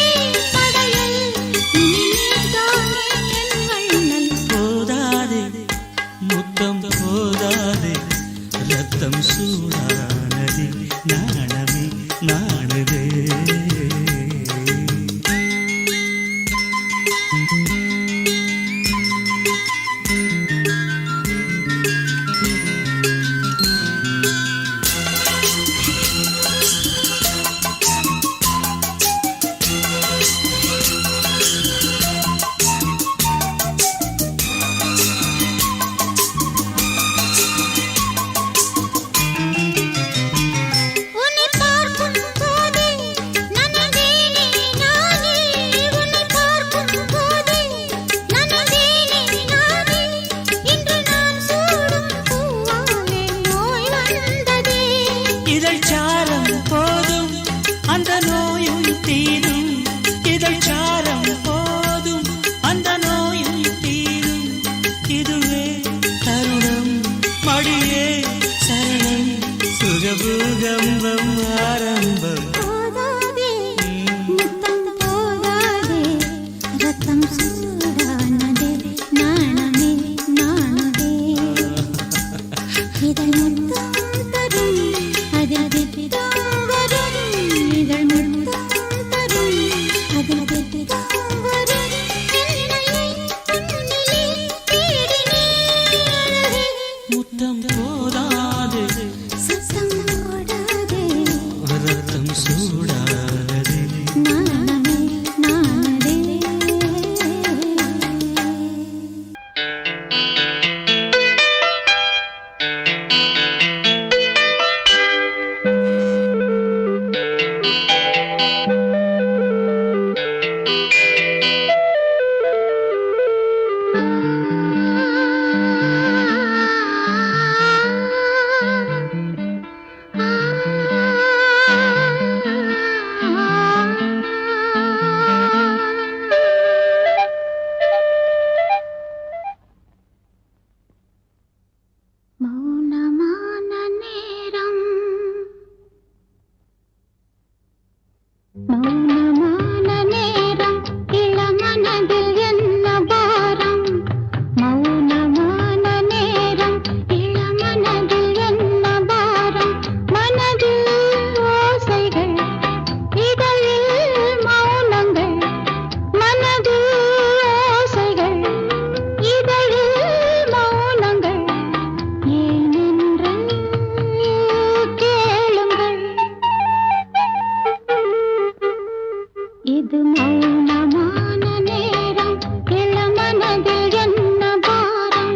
S7: இது மௌனமான நேரம் இளமனதில் என்ன பாரம்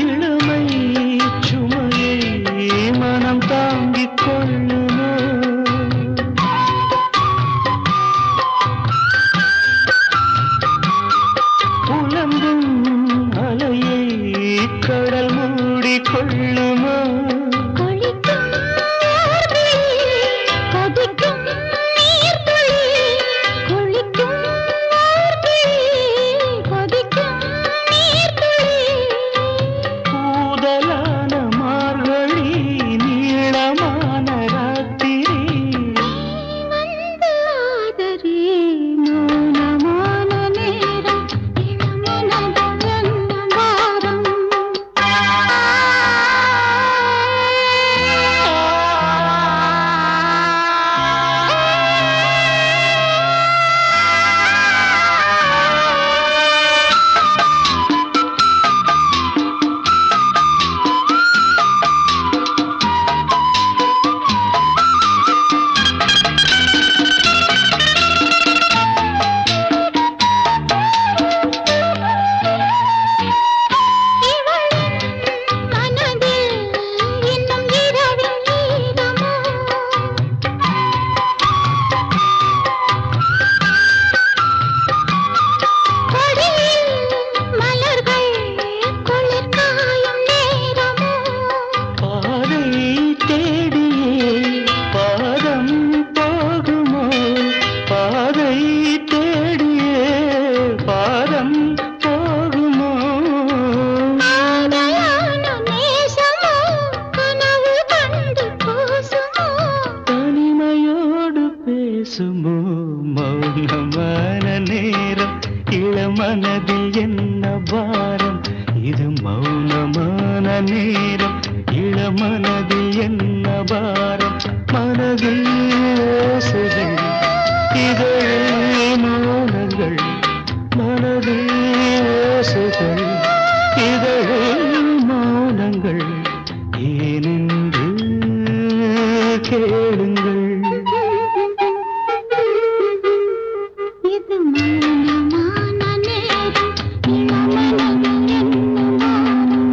S1: இளமை சுமையை மனம் தாங்கிக் கொள்ளுமோ புலம்பும் அலையை கடல் மூடிக் கொள்ளுமோ
S7: கொளிக்கும் நீர்த்துளி, கொதிக்கும் நீர்த்துளி, கொளிக்கும் நீர்த்துளி, கொதிக்கும் நீர்த்துளி.
S1: கூதலான மார்கழி நீளமான ராத்திரி
S7: வந்து ஆதரி மௌனமான நேரம் இளமனதில் என்ன பாரம் மனதில் இன்னும் இரவின் நீளமோ கொடியில் மலர்கள் குளிர் காயும் நேரமோ
S1: பாதை தேடியே பாதம் போகுமோ பாதை தேடியே பாதம் போகுமோ
S7: ஆதையான நேசமோ கனவு கண்டு கூசுமோ
S1: தனிமையோடு பேசுமோ மௌனமான நேரம் இளமனதில் என்ன பாரம் இது மௌனமான நேரம் இளமனதில் என்ன பாரம் மனதில் ஓசைகள் இதழில் மௌனங்கள் மனதில் ஓசைகள் இதழில் மௌனங்கள் ஏனென்று கேளுங்கள்
S7: இது மௌனமான நேரம் இளமனதில் என்ன பாரம்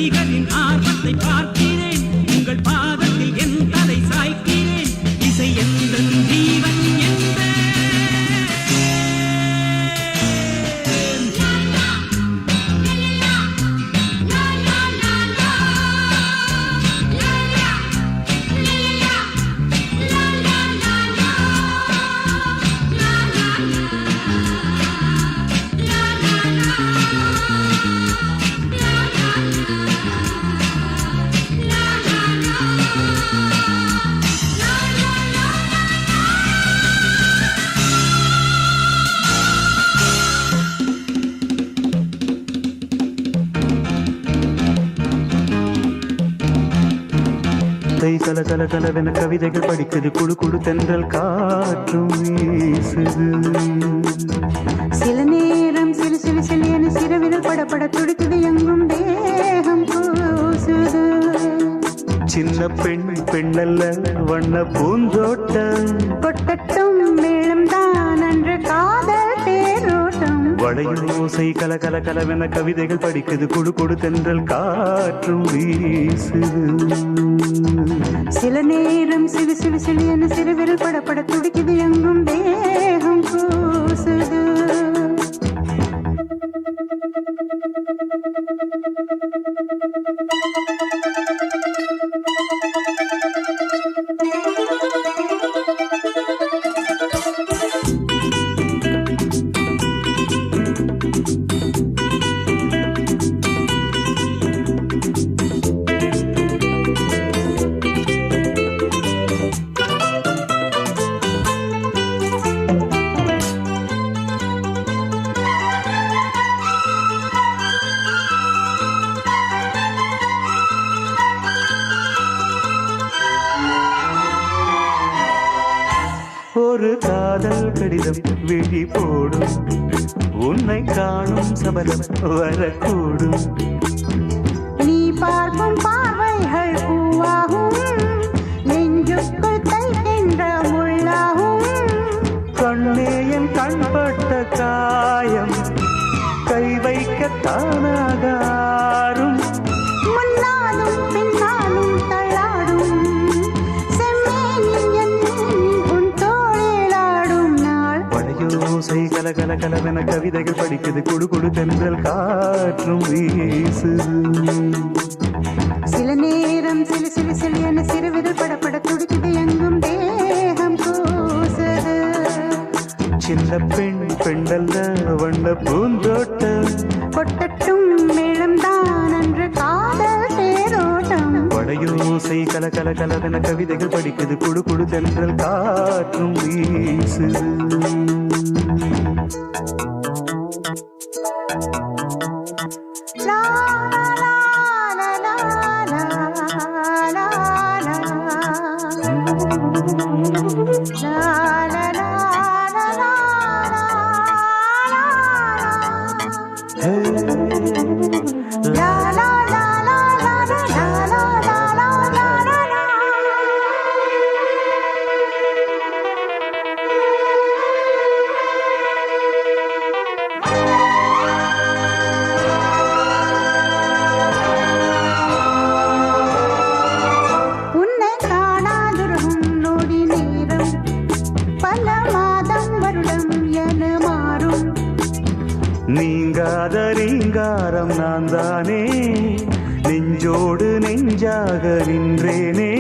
S8: ரசிகரின் ஆர்வத்தை பார்க்கிறேன். உங்கள் பாதத்தில் என் தலை சாய்க்கிறேன். இசை எந்த ஜீவன் என்பேன்.
S1: கல கல கலவென கவிதைகள் படிக்குது குடு குடு தென்றல் காற்றும் வீசுது.
S2: சில நேரம் சிலு சிலு சிலியன சிறுவிரல் படப்பட துடிக்குது எங்கும் தேகம் கூசுது.
S1: சின்ன பெண் பெண்ணல்ல வண்ண பூந்தோட்டம்
S2: கொட்டட்டும் மேளம் தான் அன்று காதல் தேரோட்டம்.
S1: வளையோசை கல கல கலவென கவிதைகள் படிக்குது குடு குடு தென்றல் காற்றும் வீசுது.
S2: சில நேரம் சிலு சிலு சிலியன சிறுவிரல் படப்பட துடிக்குது எங்கும் தேகம் கூசுது.
S1: ஒரு காதல் கடிதம் விழி போடும் உன்னை காணும் சபலம் வரக்கூடும்.
S2: நீ பார்க்கும் பார்வைகள் பூவாகும் நெஞ்சுக்குள் தைக்கின்ற முள்ளாகும்.
S1: கண்ணே என் கண்பட்ட காயம் கை வைக்கத்தானாகாரும்.
S2: முன்னாலும் பின்னாலும் தள்ளாடும் செம்மேனி என் உன் தோளிலாடும் நாள்.
S1: வளையோசை கல கல கலவென கவிதைகள் படிக்குது குடு குடு தென்றல் காற்றும் வீசுது.
S2: சில நேரம் சிலு சிலு சிலியன சிறுவிரல் படப்பட துடிக்குது எங்கும் தேகம் கூசுது.
S1: சின்ன பெண் பெண்ணல்ல வண்ண பூந்தோட்டம்
S2: கொட்டட்டும் மேளம் தான் அன்று காதல் தேரோட்டம்.
S1: வளையோசை கல கல கலவென கவிதைகள் படிக்குது குடு குடு தென்றல் காற்றும் வீசுது.
S2: லா லா லா லா லா லா லா லா. லா லா லா லா லா
S1: ஹே,
S2: லா லா லா லா லா லா லா லா லா லா லா. உன்னை காணாதிருக்கும் நொடி நேரம் பல மாதம் வருடம் என மாறும்.
S1: நீங்காத ரீங்காரம் நான் தானே நெஞ்சோடு நெஞ்சாக நின்றேனே.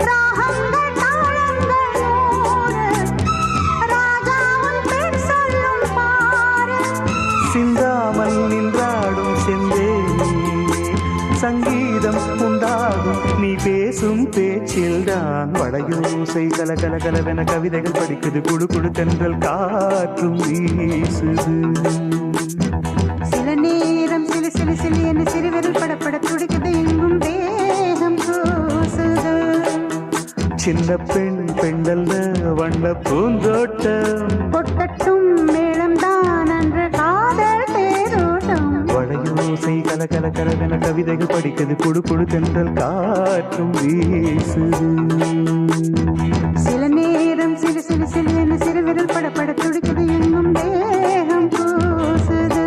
S2: ராகங்கள் தாளங்கள் நூறு ராஜாவும் பெண் சொல்லும் பாரு.
S1: சிந்தாமல் நின்றாடும் செந்தேனே சங்கீதம் உண்டாகும் நீ பேசும் பேச்சில்தான். வளையோசை கல கல கலவென கவிதைகள் படிக்குது குடு குடு தென்றல் காற்றும் வீசுது.
S2: சில நேரம் சிலு சிலு சிலியன சிறுவிரல் படப்பட துடிக்குது எங்கும் தேகம் கூசுது.
S1: சின்ன பெண் பெண்ணல்ல வண்ண பூந்தோட்டம்
S2: கொட்டட்டும் மேளம் தான் அன்று காதல் தேரோட்டம்.
S1: வளையோசை கல கல கலவென கவிதைகள் படிக்குது குடு குடு தென்றல் காற்றும் வீசுது.
S2: சில நேரம் சிலு சிலு சிலியன சிறுவிரல் படப்பட துடிக்குது எங்கும் தேகம் கூசுது.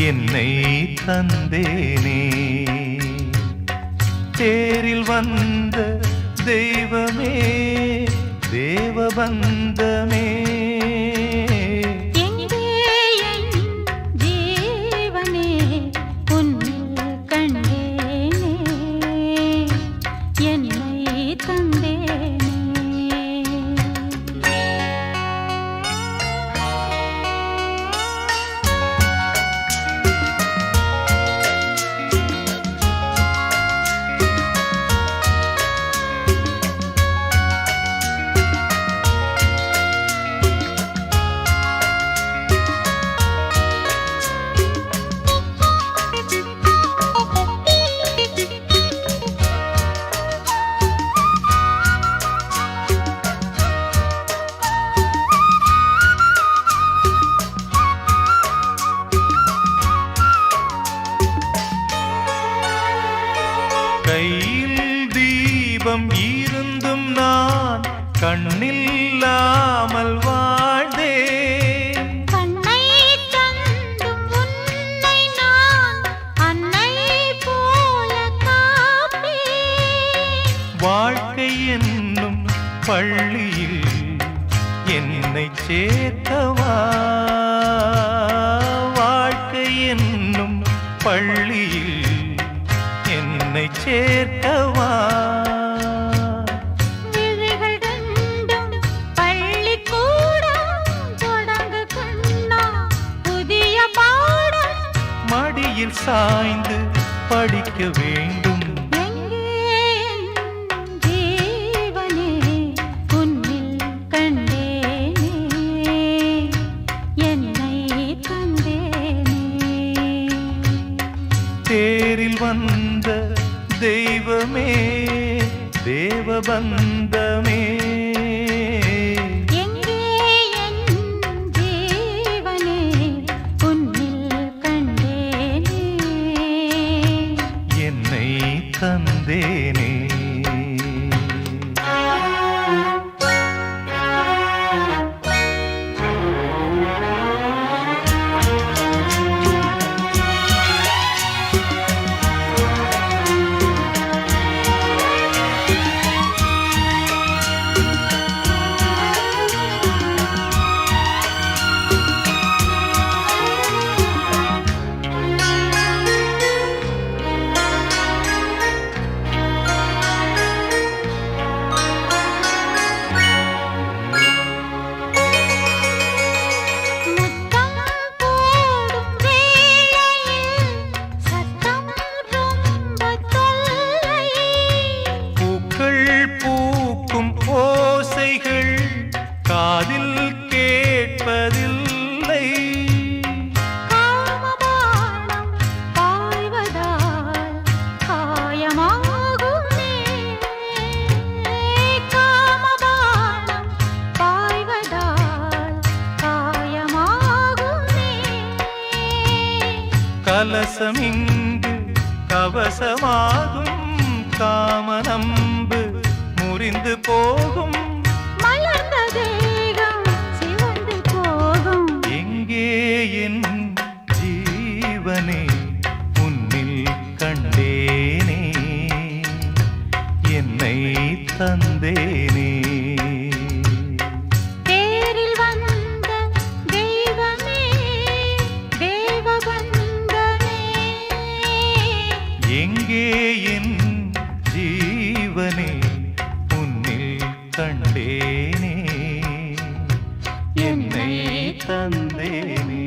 S6: என்னை தந்தேனே. தேரில் வந்த தெய்வமே தேவபந்தமே
S7: எங்கே என் ஜீவனே உன்னில் கண்டேனே என்னை தந்தேனே.
S6: கையில் தீபம் இருந்தும் நான் கண்ணில்லாமல் வாழ்ந்தேன்.
S7: கண்ணை தந்தும் உன்னை நான் அன்னை போல காப்பேன்.
S6: வாழ்க்கை என்னும் பள்ளியில் என்னை சேர்த்தவா. வாழ்க்கை என்னும் பள்ளியில் என்னை சேர்த்தவா.
S7: விழிகள் ரெண்டும் பள்ளிக்கூடம் தொடங்கு கண்ணா புதிய பாடம்.
S6: மடியில் சாய்ந்து படிக்க வேண்டும்.
S7: எங்கே என் ஜீவனே உன்னில் கண்டேனே என்னை தந்தேனே.
S6: தேரில் வந்த தெய்வமே தேவபந்தமே
S7: எங்கே என் ஜீவனே உன்னில் கண்டேனே
S6: என்னை தந்தேனே.
S7: முத்தம் போடும் வேளையில் சத்தம் ரொம்ப தொல்லை.
S6: பூக்கள் பூக்கும் ஓசைகள் காதில் கேட்பதில்லை.
S7: காமபானம் பாய்வதால் காயமாகுமே. காமபானம் பாய்வதால் காயமாகுமே.
S6: கலசமிங்கு கவசமாகும். காமனம்பு முறிந்து போகும்.
S7: மலர்ந்த தேகம் சிவந்து போகும்.
S6: எங்கே என் ஜீவனே உன்னில் கண்டேனே என்னை தந்தேனே.
S7: தேரில் வந்த தெய்வமே தேவபந்தமே
S6: எங்கே என் ஜீவனே உன்னில் கண்டேனே என்னை தந்தேனே.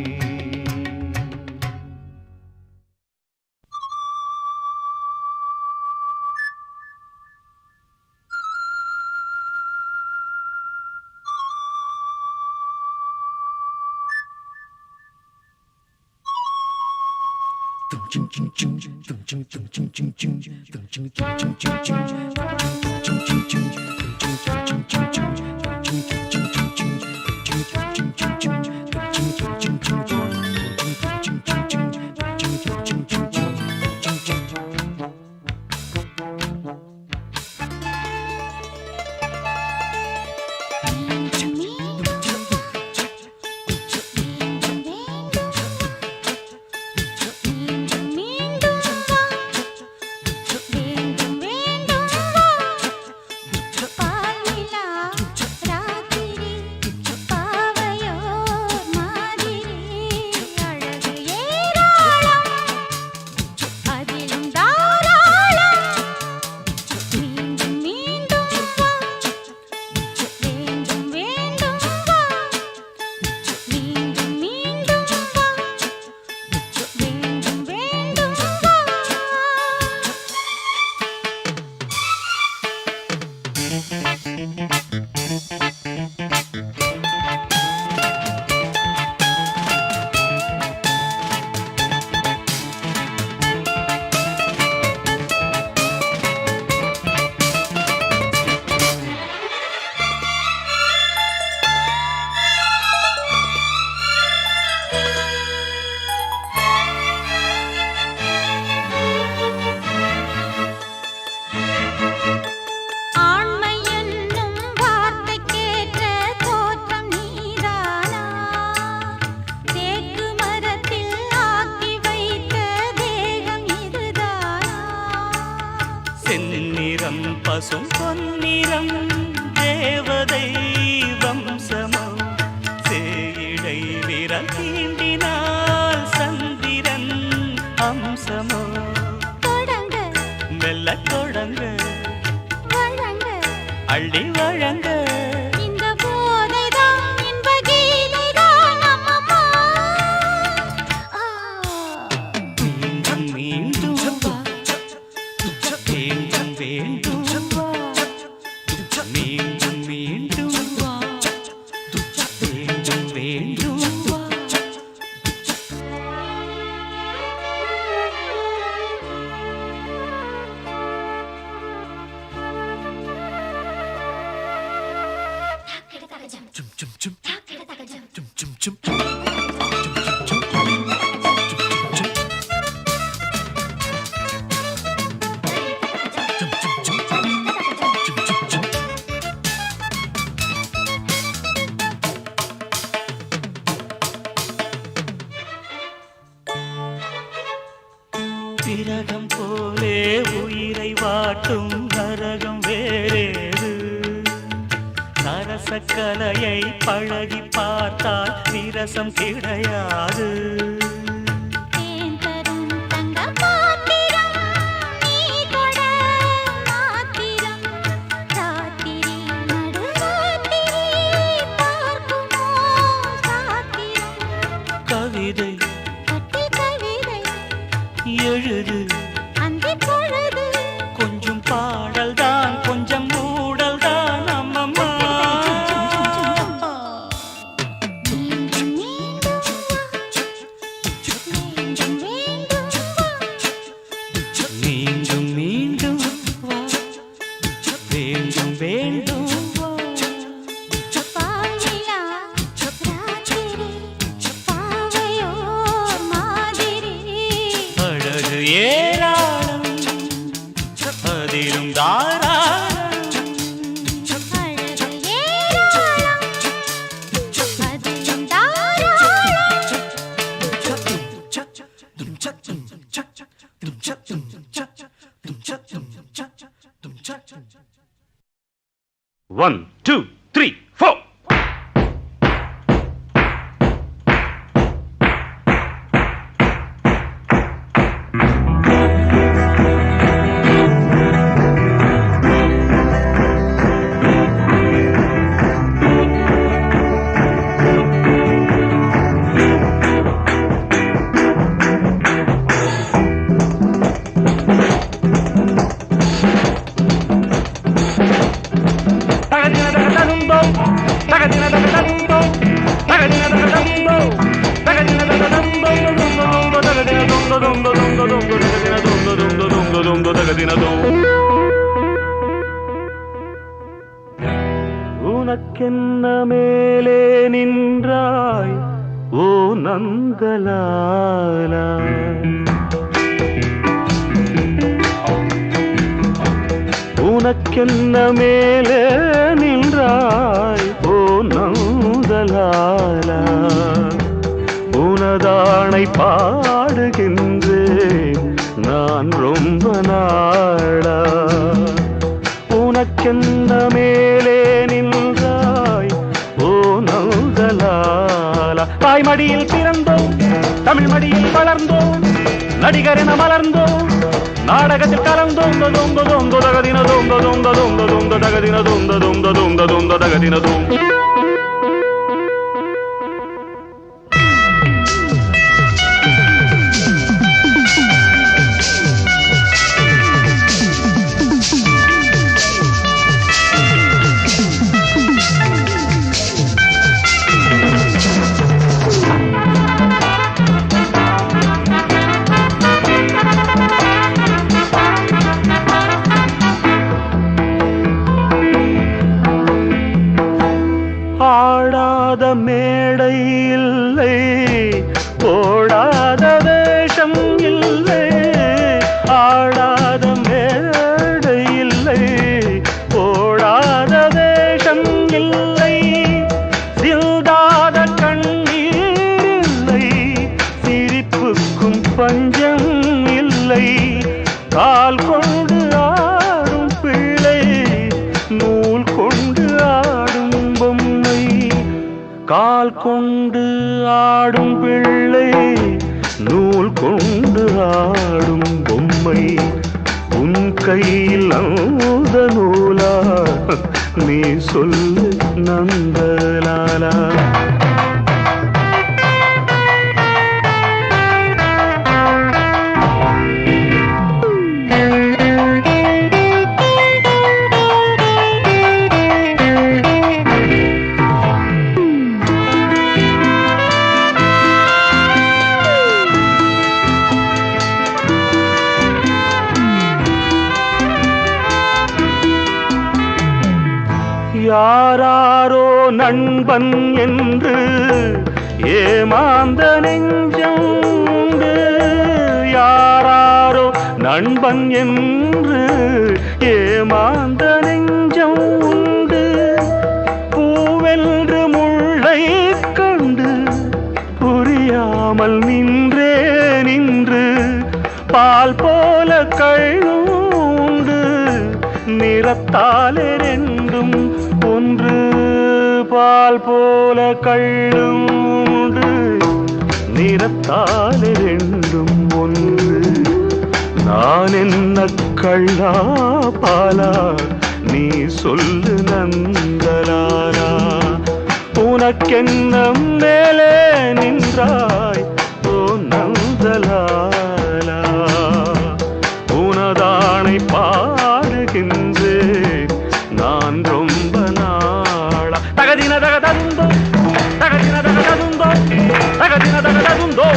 S4: பசும் பொன்னிறம் தேவதை வம்சமோ சேயிடை விரல் தீண்டினால் சந்திரன் அம்சமோ
S7: தொடங்க
S4: மெல்ல தொடங்க
S7: வழங்க
S4: அள்ளி வழங்க
S7: இந்த போதைதான் இன்ப கீதைதான் அம்மம்மா
S4: மீண்டும் மீண்டும் வா. வேண்டும் வேண்டும் வா. மீண்டும் மீண்டும் வா. வேண்டும் வேண்டும் வா. விரகம் போலே உயிரை வாட்டும் நரகம் வேறேது சரசக்கலையை பழகி பார்த்தால் விரசம் கிடையாது
S7: தேன் தரும் தங்க பாத்திரம் நீ தொட மாத்திரம் ராத்திரி நடுராத்திரி பார்க்குமோ சாத்திரம்
S4: கவிதை
S7: கட்டி கவிதை
S4: எழுது
S7: அந்தி பொழுது
S4: கொஞ்சம் பாடல் தான் கொஞ்சம் மூடல் தான் அம்மம்மா
S7: மீண்டும் மீண்டும்
S4: மீண்டும் மீண்டும் வா வேண்டும் வேண்டும் வா
S7: பாவிலா ராத்திரி பாவையோர் மாதிரி
S4: அழகு ஏராளம் அதிலும் தாராளம்
S7: அழகு ஏராளம் அதிலும் தாராளம்
S3: 1, 2, 3, 4.
S1: உனக்கென்ன மேலே நின்றாய் ஓ நந்தலாலா உனக்கென்ன மேலே நின்றாய் ஓ நந்தலாலா உனதானை பாடுகின்றேன் நான் ரொம்ப நாளா உனக்கென்ன மேலே நின்றாய் ஓ நந்தலாலா தாய்மடியில் பிறந்தோம் தமிழ் மடியில் வளர்ந்தோம் நடிகரென மலர்ந்தோம் நாடகத்தில் கலந்தோம் தொந்த தொந்த தகதின தொந்த தொந்த தொந்த தொந்த தகதின தொந்த தொந்த தொந்த தொந்த தகதின தொந்த ஆடாத மேடை இல்லை போடாத வேஷம் இல்லை ஆடாத மேடை இல்லை போடாத வேஷம் இல்லை சிந்தாத கண்ணீர் இல்லை சிரிப்புக்கும் பஞ்சம் இல்லை கால் கொண்டு ஆடும் பிள்ளை கையில் அந்த நூலா நீ சொல்லு நந்தலாலா யாராரோ நண்பன் என்று ஏமாந்த நெஞ்சம் உண்டு யாராரோ நண்பன் என்று ஏமாந்த நெஞ்சம் உண்டு பூவென்று முள்ளை கண்டு புரியாமல் நின்று பால் போல கள்ளுண்டு நிறத்தாலே ரெண்டும் ஒன்று பால் போல கள்ளுண்டு நிறத்தாலே ரெண்டும் ஒன்று நான் என்ன கள்ளா பாலா நீ சொல்லு நந்தலாலா உனக்கென்ன மேலே நின்றாய் ஓ நந்தலாலா உனதானை பாடுகின்றேன் நான் ரொம்ப நாளா தகதின தகததுந்தோ தகதின தகததுந்தோ தகதின தகததுந்தோ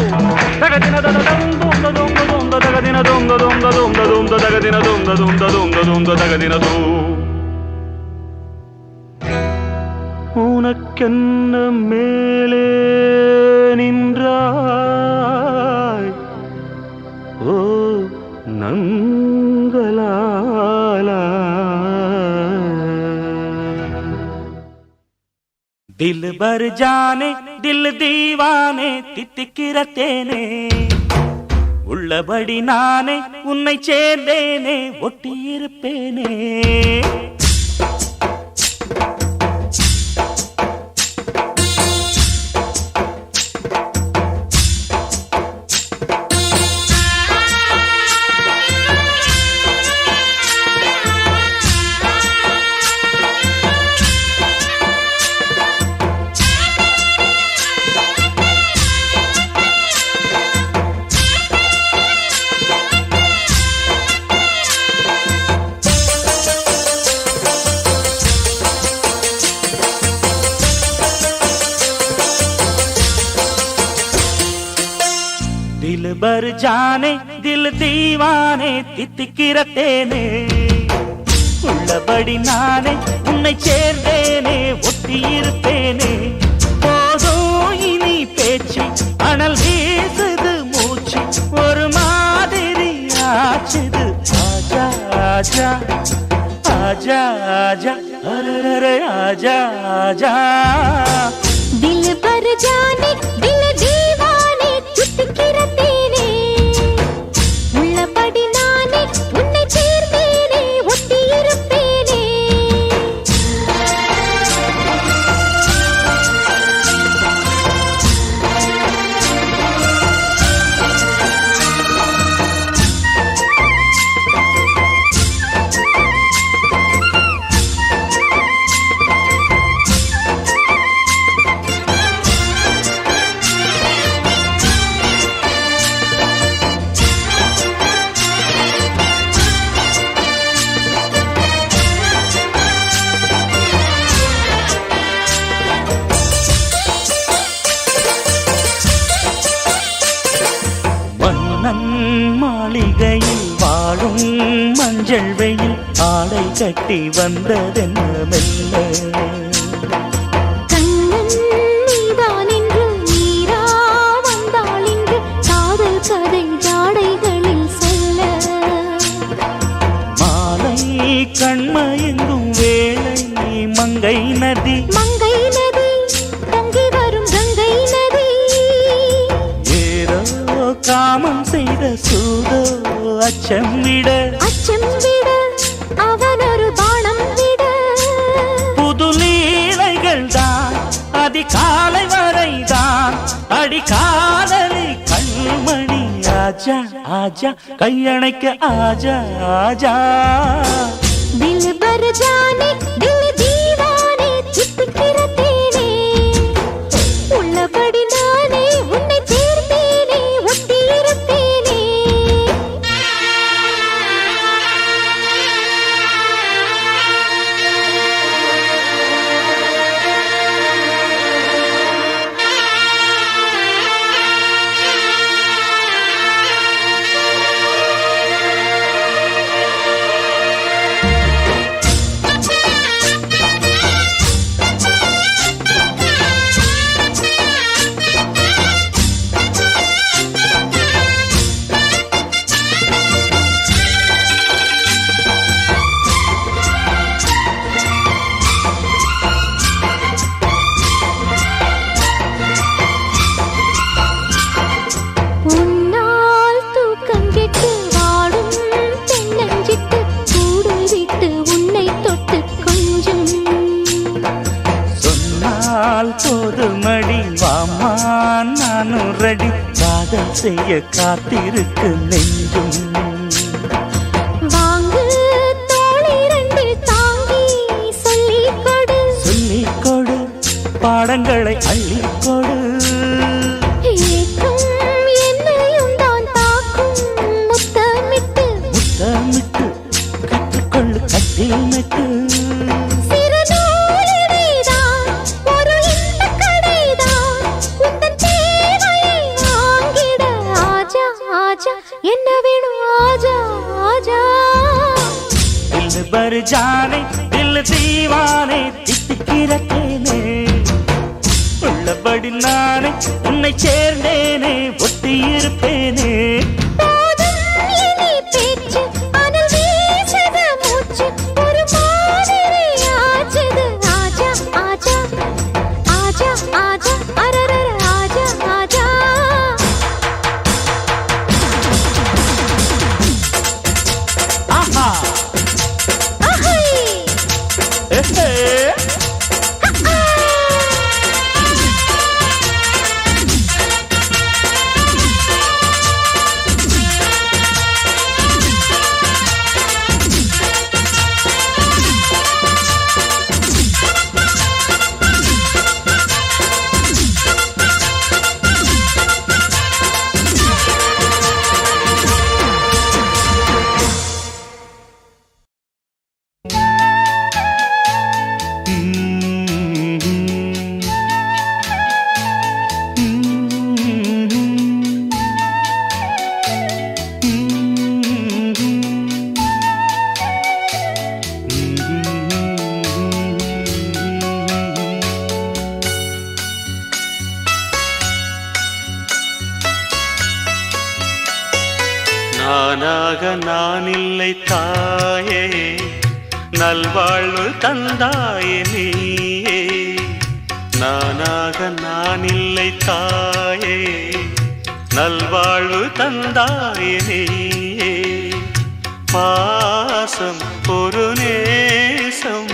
S1: தகதின தகததுந்தோ தொந்த தகதின தொந்த தொந்த தொந்த தொந்த தகதின தொந்த தொந்த தொந்த தொந்த தகதின தோ உனக்கென்ன மேலே நின்றாய் ஓ நந்தலாலா
S4: दिल भर जाने दिल दीवाने தித்திக்கிற தேனே உள்ளபடி நானே உன்னை சேர்ந்தேனே ஒட்டியிருப்பேனே दिल भर जाने दिल दीवाने தித்திக்கிற தேனே உள்ளபடி நானே உன்னை சேர்ந்தேனே ஒட்டியிருப்பேனே போதும் இனி பேச்சு அனல் வீசுது மூச்சு ஒரு மாதிரி ஆச்சுது ஆஜா ஆஜா ஆஜா ஆஜா அரரே ஆஜா ஆஜா
S7: दिल भर जाने दिल दीवाने தித்திக்கிற தேனே உள்ளபடி நானே உன்னை சேர்ந்தேனே ஒட்டியிருப்பேனே
S4: மாளிகையில் வாழும் மஞ்சள் வெயில் ஆடை கட்டி வந்ததென்ன மெல்ல
S7: கண்ணன் நீதான் என்று நீரா வந்தாள் என்று காதல் கதை ஜாடைகளில் சொல்ல
S4: மாலை கண்மயங்கும் வேளை மங்கை நதி
S7: மங்கை நதி பொங்கி வரும் கங்கை நதி
S4: ஏதோ காமம் செய்த சூதோ அச்சம் விட
S7: அவன் ஒரு பானம் விட
S4: புது லீலைகள் தான் அதிகாலை வரைதான் அடிக்காதலி கண்மணி ராஜா ஆஜா கையணைக்க ஆஜா ஆஜா
S7: दिल भर जाने दिल दीवाने चिपकिற தேனே உள்ளபடி நானே உன்னை சேர்த்தேனே ஒட்டி இருப்பேனே உன்னால் தூக்கம் கெட்டு வாடும் தென்னஞ்சிட்டு கூடு விட்டு உன்னை தொட்டு கொஞ்சம்
S4: சொன்னால் போதுமடி வாமா நானும் ரெடி காதல் செய்ய காத்திருக்கு நெஞ்சும்
S7: வாங்கு தோளை ரெண்டு தாங்கி சொல்லிக் கொடு
S4: சொல்லிக் கொடு பாடங்களை அள்ளிக் கொடு
S7: ஏக்கம் என்னையும் தான் தாக்கும் முத்தமிட்டு
S4: முத்தமிட்டு கற்றுக்கொள்ளு கட்டில் நட்டு
S7: சிறு நூலிடைதான் ஒரு இந்த கடைதான் உந்தன் தேவையை வாங்கிட ஆஜா ஆஜா என்ன வேணும் ஆஜா ஆஜா
S4: दिल भर जाने दिल दीवाने தித்திக்கிற தேனே உள்ளபடி நானே உன்னை சேர்ந்தேனே ஒட்டி இருப்பேனே
S7: போதும் இனி பேச்சு அனல் வீசுது மூச்சு ஒரு மாதிரி ஆச்சுது ஆஜா ஆஜா ஆஜா ஆஜா அரரர ஆஜா ஆஜா
S4: ஆஹா
S7: அஹை
S4: எஹே நானாக நான் இல்லை தாயே நல்வாழ்வு தந்தாயே நீயே நானாக நான் இல்லை தாயே நல்வாழ்வு தந்தாயே நீயே பாசம் ஒரு நேசம்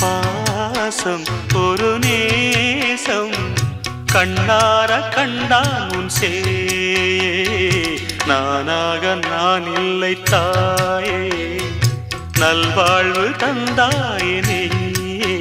S4: பாசம் ஒரு நேசம் கண்ணார கண்டான் உன் சே நானாக நான் இல்லை தாயே நல்வாழ்வு தந்தாயே நீயே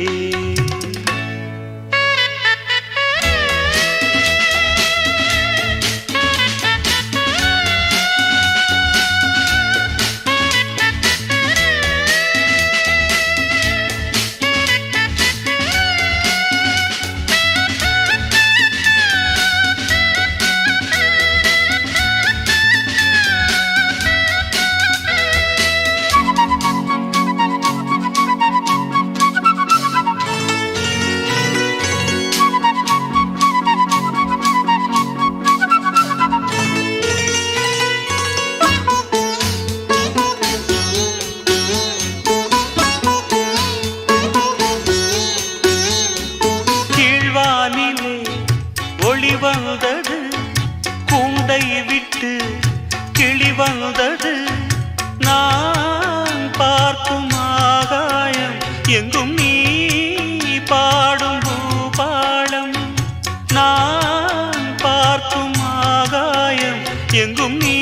S6: எங்கும் நீ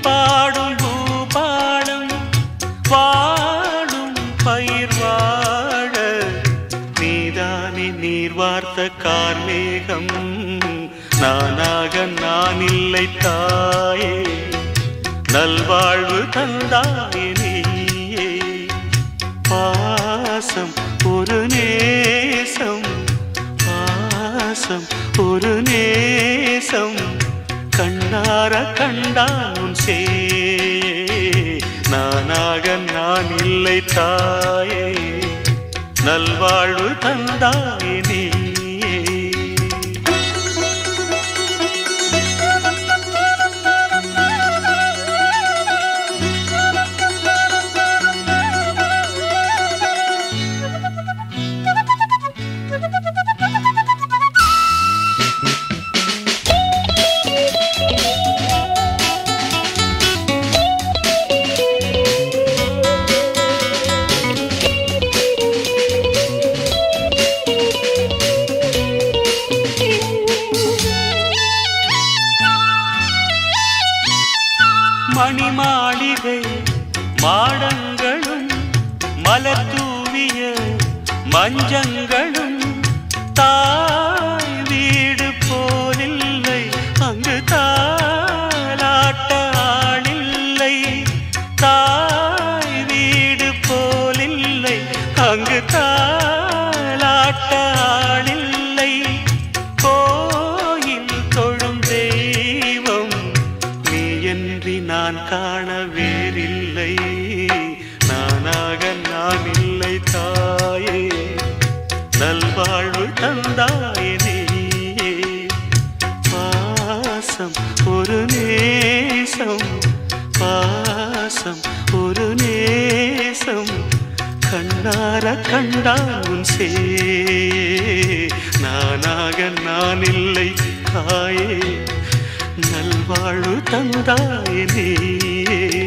S6: பாடும் பூபாடம் வாடும் பயிர் வாழ நீதானே நீர் வார்த்த கார்மேகம் நானாக நான் இல்லை தாயே நல்வாழ்வு தந்தாயே நீயே பாசம் ஒரு நேசம் பாசம் ஒரு நேசம் கண்ணார கண்டான் சே நானாக நான் இல்லை தாயே நல்வாழ்வு தந்தாயே நீ மணிமாளிகை மாடங்களும் மலர் தூவிய மஞ்சங்களும் தாய் வீடு போலில்லை அங்கு தாலாட்ட ஆளில்லை தாய் வீடு போலில்லை அங்கு தாலாட்ட ஆளில்லை கோயில் தொழும் தெய்வம் நீ என்று நான் காண வேறில்லை நானாக நான் இல்லை தாயே நல்வாழ்வு தந்தாயே நீயே பாசம் ஒரு நேசம் பாசம் ஒரு நேசம் கண்ணார கண்டான் சே நானாக நான் இல்லை தாயே நல்வாழ்வு தந்தாயே நீயே